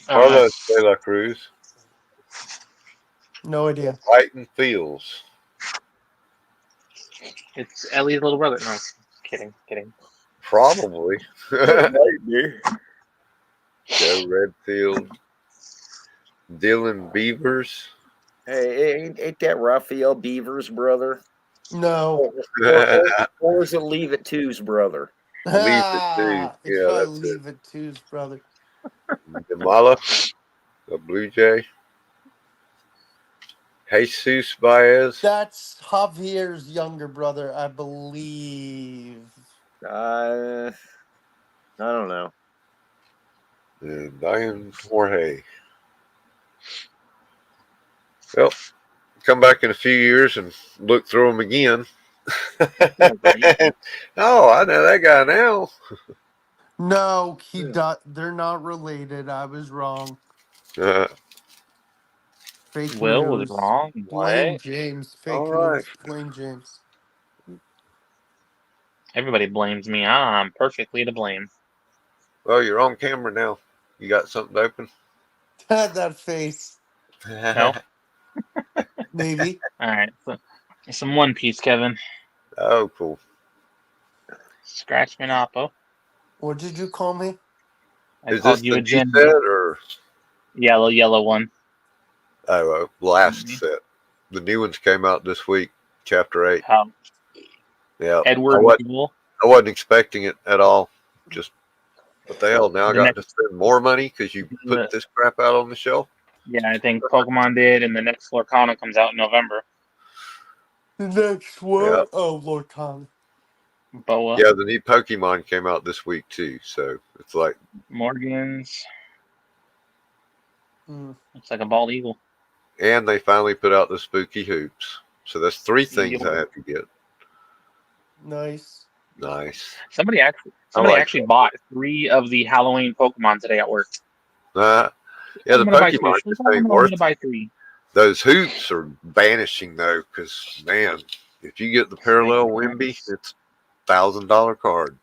Carlos De La Cruz. No idea. Fighting Fields. It's Ellie's little brother. No, kidding. Probably. It might be. Joe Redfield. Dylan Beavers. Hey, ain't that Raphael Beavers' brother? No. Or is it Leave It Two's brother? Leave it to. It's Yeah, probably that's it. Leave It Two's brother. Demala, the Blue Jay. Jesus Baez. That's Javier's younger brother, I believe. I don't know. And Diane Jorge. Well, come back in a few years and look through them again. Oh, I know that guy now. No, they're not related. I was wrong. Uh, Fake Will was news. wrong. Blame What? James. all Fake right. news. Blame James. Everybody blames me. I'm perfectly to blame. Well, you're on camera now. You got something open? That face. No? Maybe. All right. So, some One Piece, Kevin. Oh, cool. Scratch me, Oppo. What did you call me? I Is this called you the a new gin. set or Yellow one. last set? The new ones came out this week, Chapter 8. Yeah, Edward Newell. I wasn't expecting it at all. Just what the hell? Now I The got to next, spend more money because you put the, this crap out on the shelf. yeah, I think Pokemon did, and the next Lorcana comes out in November. The next one? Yeah. Oh, Lord Khan. Boa. Yeah, the new Pokemon came out this week too. So it's like Morgans. Mm. Looks like a bald eagle. and they finally put out the Spooky Hoops. So that's 3 things Yep. I have to get. Nice. Nice. Somebody like actually bought 3 of the Halloween Pokemon today at work. yeah, I'm the gonna buy 3. Pokemon just ain't I'm worth gonna it. buy 3. Those hoops are vanishing though, because man, if you get the parallel Wimby, it's $1,000 card.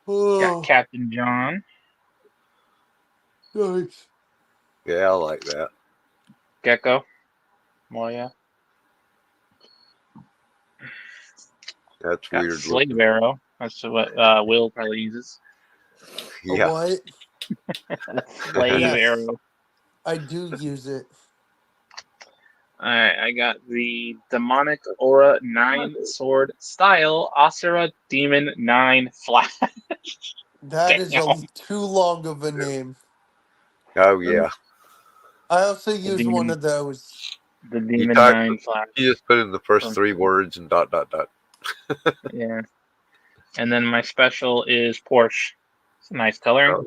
Got Oh, Captain John. nice. Yeah, I like that. Gecko. Well, yeah. That's Got weird Slave looking. Arrow. That's what Will probably uses. A Yeah. what? Slave Yes. Arrow. I do use it. I got the Demonic Aura 9 Sword Style Asura Demon 9 Flash. That is Damn. too long of a name. Oh yeah. I also The use one Demon, of those. the You Demon type. 9 Flash. You just put in the first So, 3 words and dot dot dot. yeah. And then my special is Porsche. It's a nice coloring. Oh,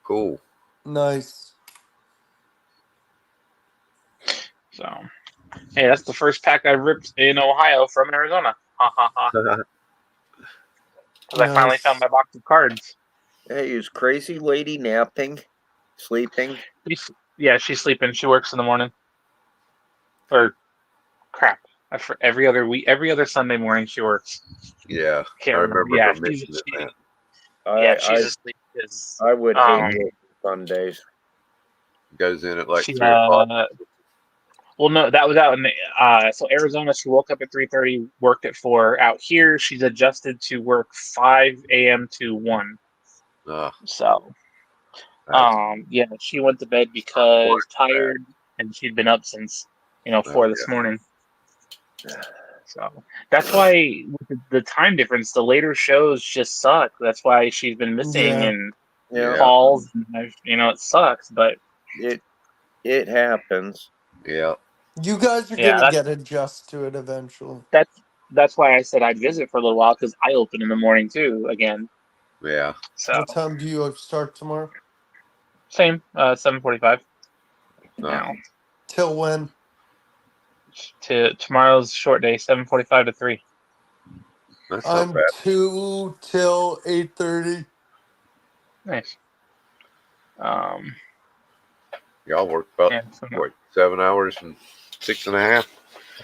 cool. Nice. So, hey, that's the first pack I ripped in Ohio from Arizona. Ha ha ha. Because I finally found Nice. my box of cards. Hey, is Crazy Lady napping? Sleeping? Yeah, she's sleeping. She works in the morning. Or crap. Every other week, every other Sunday morning she works. Yeah, I Can't remember. remember Yeah, her mentioning that. I she's asleep because I would hate um working Sundays. Goes in at like she 3 o'clock. well no, that was out in so Arizona. She woke up at 3:30, worked at 4. Out here she's adjusted to work 5 a.m. to 1. Ah, So that's yeah, she went to bed because bad. tired, and she'd been up since Oh 4 this morning. So that's why with the time difference, the later shows just suck. That's why she's been missing Yeah. and yeah, yeah, calls. And it sucks. But It happens. yeah. You guys are yeah, gonna get adjust to it eventually. that's why I said I'd visit for a little while, because I open in the morning too again. Yeah. So What time do you start tomorrow? same 7:45. Ah, Now Till when? to tomorrow's short day, 7:45 to 3. that's not I'm bad. 2 till 8:30. Nice. Um, Y'all work about and so, what 7 hours and 6.5.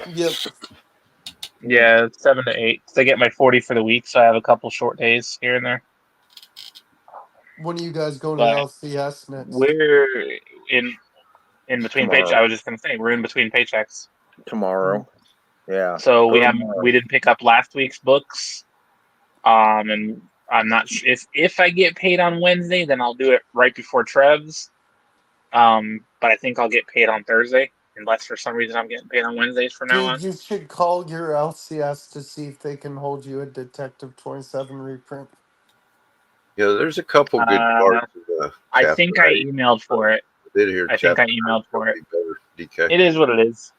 Yep. yeah, 7 to 8. So I get my 40 for the week, so I have a couple short days here and there. When are you guys going to But LCS next? we're in between paychecks. Tomorrow. I was just gonna say we're in between paychecks, Tomorrow. Yeah. so Go we tomorrow. didn't pick up last week's books. And I'm not sure if I get paid on Wednesday, then I'll do it right before Trev's. But I think I'll get paid on Thursday, unless for some reason I'm getting paid on Wednesdays from now Dude, on. you should call your LCS to see if they can hold you a Detective 27 reprint. Yeah, there's a couple good Uh, cards in the I chapter think I 8. emailed for it. I did hear I think chapter I 9 emailed for gonna it. be better. DK. It is what it is.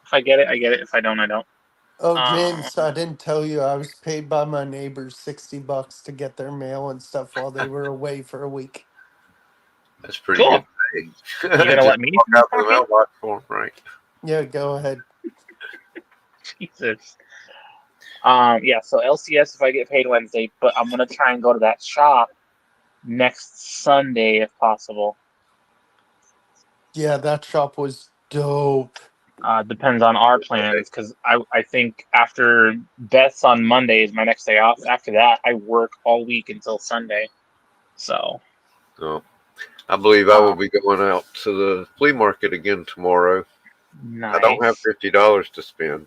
If I get it, I get it. If I don't, I don't. Oh, Um, James, I didn't tell you I was paid by my neighbors $60 to get their mail and stuff while they were away for a week. That's pretty cool. good pay. You gonna Just let me walk finish out to the talking? mailbox for 'em, right? Yeah, go ahead. Jesus. Yeah, so LCS if I get paid Wednesday, but I'm gonna try and go to that shop next Sunday if possible. Yeah, that shop was dope. Depends on our plans, because I think after Beth's on Monday is my next day off. After that, I work all week until Sunday. So So I believe I will um, be going out to the flea market again tomorrow. I don't have nice. $50 to spend,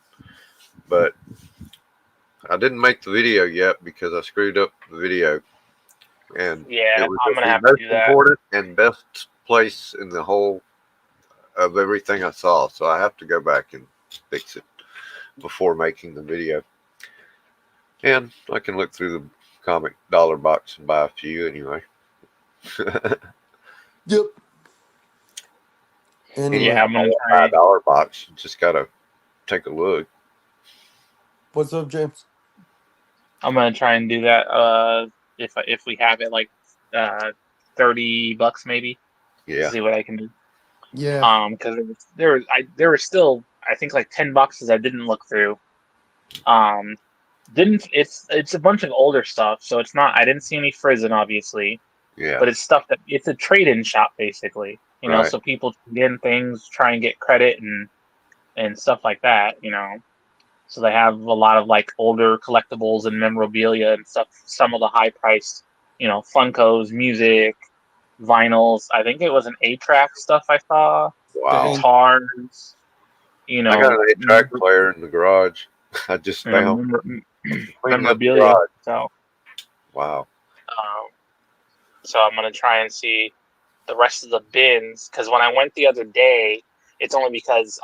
but I didn't make the video yet because I screwed up the video, and it Yeah, was I'm at gonna the have to most do that. important and best place in the whole of everything I saw. So I have to go back and fix it before making the video. And I can look through the comic dollar box and buy a few anyway. Yep. Anything Yeah, Anyway, I'm gonna in a try. $5 box, you just gotta take a look. what's up, James? I'm gonna try and do that. If we have it, like uh, $30 maybe, to Yeah, see what I can do. Yeah. Because there were still, I think, like 10 boxes I didn't look through. Um, didn't it's a bunch of older stuff, so it's not. I didn't see any Frizen, obviously, yeah, but it's stuff that it's a trade-in shop basically. right. So people trade in things, try and get credit and stuff like that. So they have a lot of like older collectibles and memorabilia and stuff. Some of the high-priced, Funkos, music, vinyls. I think it was an A-track stuff I saw, Wow. Dang. guitars. I got an 8-track Mem- player in the garage. I just found cleaning up the memorabilia. garage. So, Wow. um, I'm gonna try and see the rest of the bins, because when I went the other day, it's only because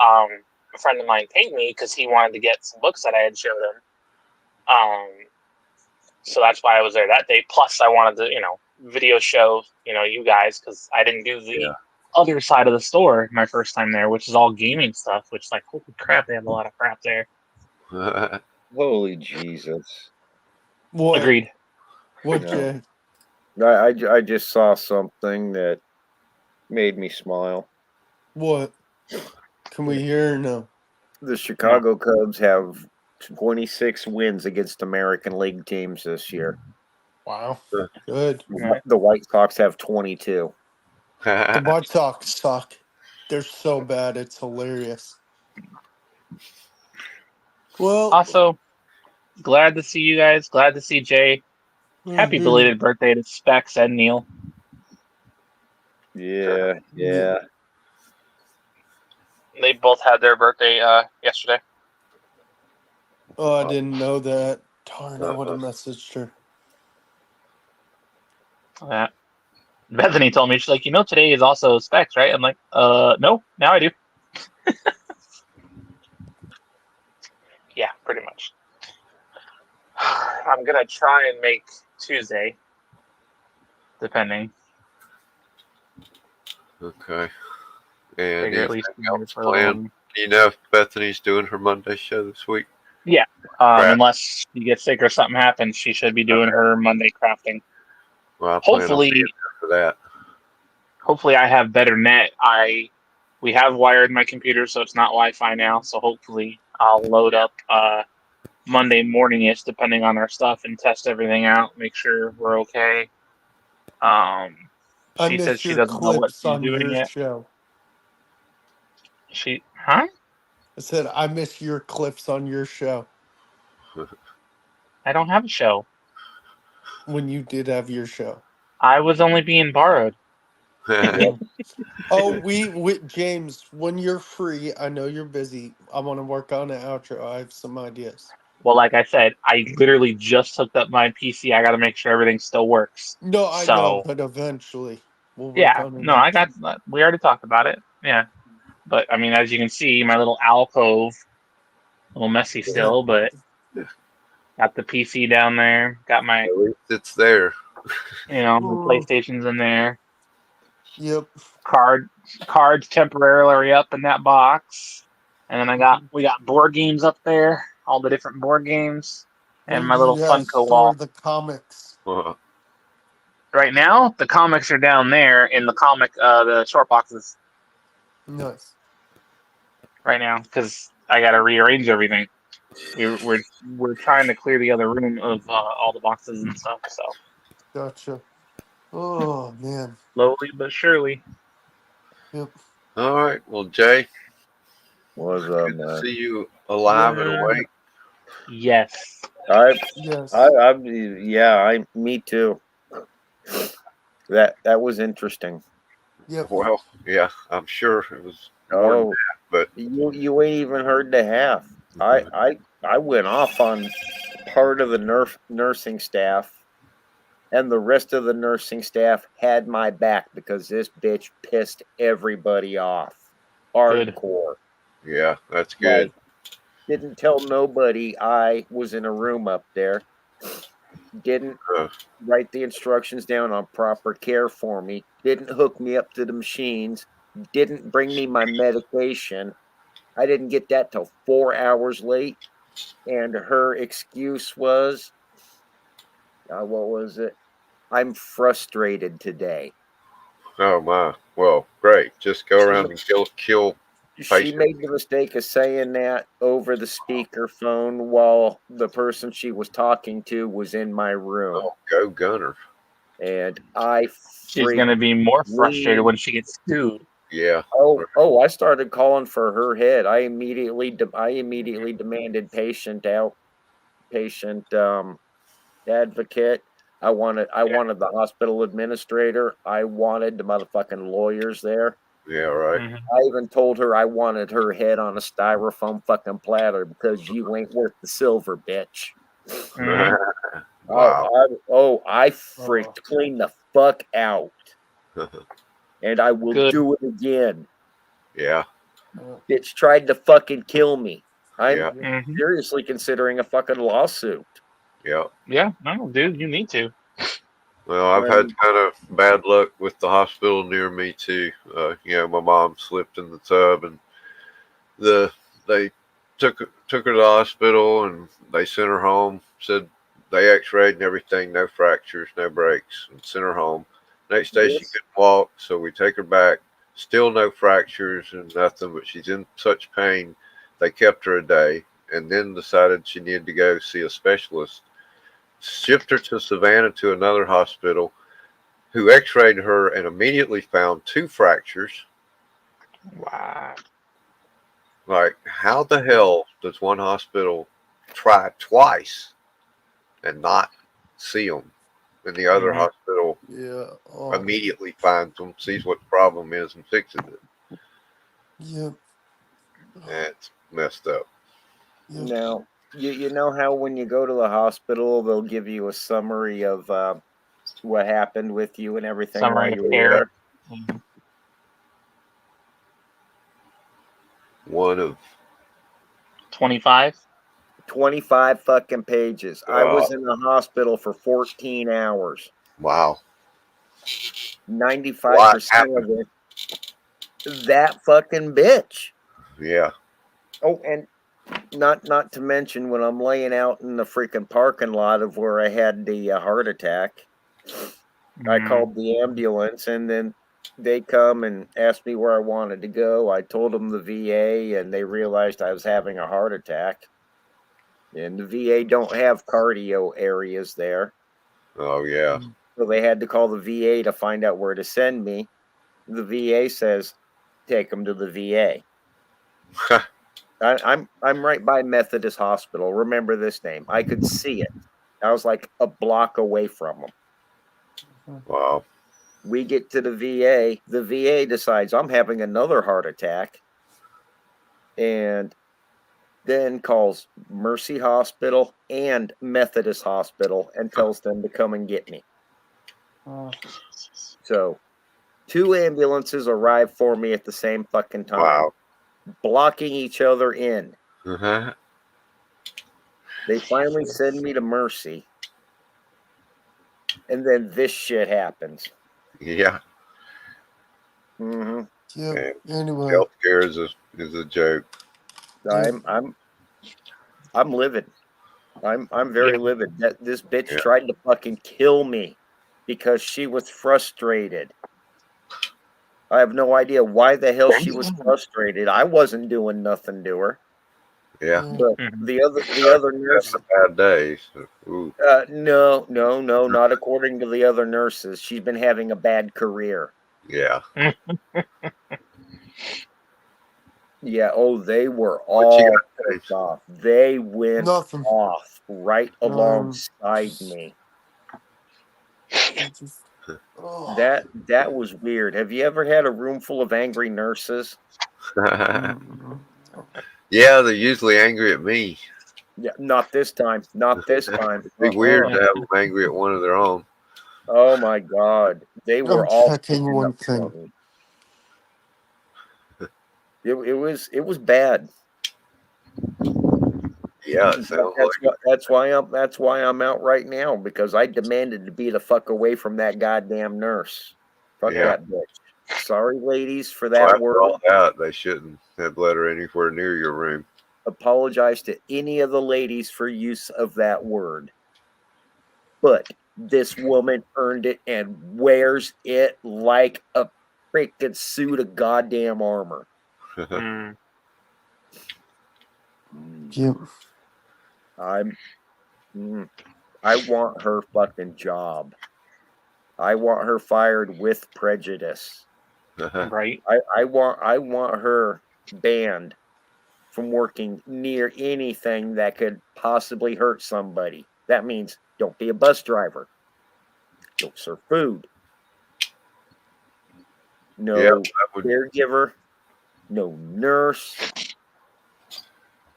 a friend of mine paid me because he wanted to get some books that I had showed him. So that's why I was there that day. Plus, I wanted to, video show, you guys, because I didn't do the other side of the store my first time there, which is all gaming stuff. Which, like, holy crap, they have a lot of crap there. Holy Jesus! What? Agreed. What, No. Jay? I just saw something that made me smile. What? Can we hear or no? The Chicago Cubs have 26 wins against American League teams this year. Wow. Good. The White Sox have 22. The White Sox suck. They're so bad. It's hilarious. Well, Also, glad to see you guys. Glad to see Jay. Happy belated birthday to Specs and Neil. Yeah. They both had their birthday yesterday. Oh, I didn't know that. Darn, I would have messaged her. Bethany told me, she's like, today is also Specs, right? I'm like, no, now I do. Yeah, pretty much. I'm gonna try and make Tuesday, depending. Okay. And Figure at anything least else for planned? Do you know if Bethany's doing her Monday show this week? Yeah. Right. Unless she gets sick or something happens, she should be doing her Monday crafting. Well, I plan on Hopefully, being there for that. hopefully I have better net. We have wired my computer, so it's not Wi-Fi now. So hopefully I'll load up Monday morning-ish, depending on our stuff, and test everything out, make sure we're okay. I She says miss she your doesn't know what clips she's on doing your yet. show. Huh? I said, I miss your clips on your show. I don't have a show. When you did have your show. I was only being borrowed. Oh, James, when you're free, I know you're busy. I want to work on an outro. I have some ideas. Well, like I said, I literally just hooked up my PC. I got to make sure everything still works. No, I know, but eventually we'll work on an outro. We already talked about it. Yeah. But, I mean, as you can see, my little alcove, a little messy still, but got the PC down there. Got my, At least it's there. my PlayStation's in there. Yep. Cards temporarily up in that box. And then we got board games up there, all the different board games, and Where my do little you guys Funko store wall. the comics? Right now, the comics are down there in the short boxes. Nice. Right now, because I got to rearrange everything. We're trying to clear the other room of all the boxes and stuff. So Gotcha. Oh, man. slowly but surely. Yep. All right. Well, Jay, Was good to see you alive and awake. Yes. Yes. Me too. That was interesting. Yep. Well, yeah, I'm sure it was more than that, but you ain't even heard the half. I went off on part of the nursing staff, and the rest of the nursing staff had my back because this bitch pissed everybody off. Hardcore. Yeah, that's good. Like, didn't tell nobody I was in a room up there. Didn't write the instructions down on proper care for me. Didn't hook me up to the machines. Didn't bring me my medication. I didn't get that till 4 hours late. And her excuse was, what was it? I'm frustrated today. Oh my! Well, great. Just go around and kill She made the mistake of saying that over the speakerphone while the person she was talking to was in my room. Oh, go Gunner! And She's gonna be more frustrated when she gets sued. Yeah. Oh! I started calling for her head. I immediately demanded patient advocate. I wanted the hospital administrator. I wanted the motherfucking lawyers there. Yeah, right. Mm-hmm. I even told her I wanted her head on a styrofoam fucking platter because you ain't worth the silver, bitch. Mm-hmm. Wow. I freaked clean the fuck out. And I will do it again. Yeah. Bitch tried to fucking kill me. I'm Yeah. Mhm. seriously considering a fucking lawsuit. Yeah. Yeah, no, dude, you need to. Well, I've had kind of bad luck with the hospital near me too. My mom slipped in the tub, and they took her to the hospital, and they sent her home. Said they X-rayed and everything, no fractures, no breaks, and sent her home. Next day she This, couldn't walk, so we take her back. Still no fractures and nothing, but she's in such pain. They kept her a day, and then decided she needed to go see a specialist. Shipped her to Savannah to another hospital, who X-rayed her and immediately found two fractures. Wow. Like, how the hell does one hospital try twice and not see them, and the other Mhm. hospital Yeah. Oh, immediately finds them, sees what the problem is, and fixes it? yeah. That's messed up. Yeah. now, you know how when you go to the hospital, they'll give you a summary of what happened with you and everything while Summary of you were care. there. Mhm. One of 25. 25 fucking pages. I uh, was in the hospital for 14 hours. wow, 95% what of happened? it, that fucking bitch. Yeah, Oh, and not to mention when I'm laying out in the freaking parking lot of where I had the heart attack, I Mm. called the ambulance, and then they come and asked me where I wanted to go. I told them the VA, and they realized I was having a heart attack. And the VA don't have cardio areas there, oh yeah. so they had to call the VA to find out where to send me. The VA says, "Take them to the VA." I'm right by Methodist Hospital. Remember this name? I could see it. I was like a block away from them. Wow. We get to the VA. The VA decides I'm having another heart attack, and then calls Mercy Hospital and Methodist Hospital and tells them to come and get me. Oh, So 2 ambulances arrive for me at the same fucking time, Wow. blocking each other in. Uh-huh. They finally send me to Mercy, and then this shit happens. Yeah. hmm yep. Man, Anyway. healthcare is a joke. Yep. I'm livid. I'm very Yeah. livid. That this bitch Yeah. tried to fucking kill me because she was frustrated. I have no idea why the hell she was frustrated. I wasn't doing nothing to her. Yeah. Yeah. But Mhm. the other nurse, Having a bad day. So, ooh. no, not according to the other nurses. She's been having a bad career. Yeah. Yeah, oh, they were What you all got, pissed off. They went Nothing. off right alongside me. Just, oh. That was weird. Have you ever had a room full of angry nurses? Dave? Mm, Yeah, they're usually angry at me. Yeah, not this time. Not this time. It'd be weird Yeah. to have them angry at one of their own. Oh my god. They I'm were all checking sticking one up for thing. me. It was bad. Yeah, it But sounds like that's why I'm out right now, because I demanded to be the fuck away from that goddamn nurse. it. Fuck Yeah. that bitch. Sorry, ladies, for Well, that after word. all that, they shouldn't have let her anywhere near your room. Apologize to any of the ladies for use of that word. But this woman earned it and wears it like a freaking suit of goddamn armor. Mm. Yep. I'm mm, I want her fucking job. I want her fired with prejudice. Right. I want her banned from working near anything that could possibly hurt somebody. That means don't be a bus driver. Don't serve food. Yeah, No caregiver. No nurse.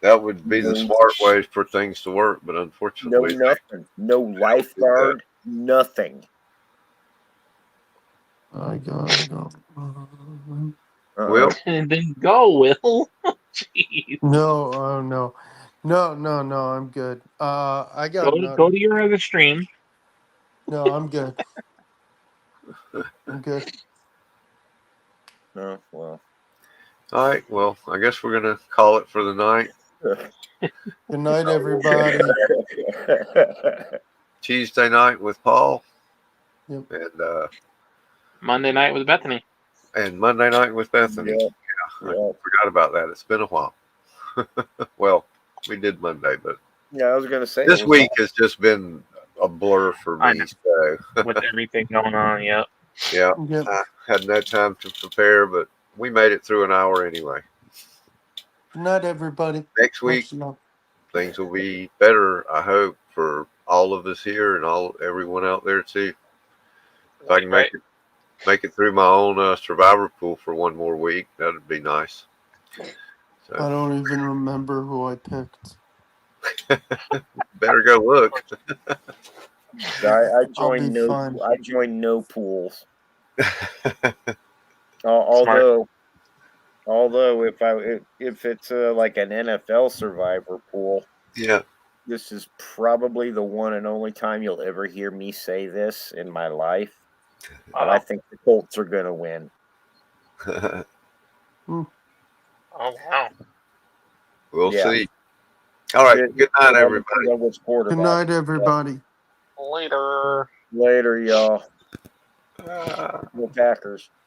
that would be the No, smart way for things to work, but no unfortunately, nothing. No they don't do that. lifeguard. Nothing. I got. Will? And then go, Will. Jeez. No, oh no. No, I'm good. I got Go nothing. to your other stream. No, I'm good. I'm good. Oh, well. All right. Well, I guess we're gonna call it for the night. Good night, everybody. Tuesday night with Paul, Yep. Monday night with Bethany. and Monday night with Bethany. Yep. I Yep. forgot about that. It's been a while. Well, we did Monday, but Yeah, I was gonna say this it was week has just been a blur for I me. know. So With everything going on, yep. yeah, Yep. I had no time to prepare, but we made it through an hour anyway. Good night, everybody. Next week Much love. things will be better, I hope, for all of us here and everyone out there too. If I can Right. make it through my own survivor pool for one more week, that'd be nice. I So don't even remember who I picked. better go look. I I'll be joined no. fine. I joined no pools. Smart. Although if it's like an NFL survivor pool, Yeah. this is probably the one and only time you'll ever hear me say this in my life. But I think the Colts are going to win. Oh wow. We'll Yeah. see. All right. Good night, everybody. Good night, everybody. Later. Later, y'all. Uh, Go Packers.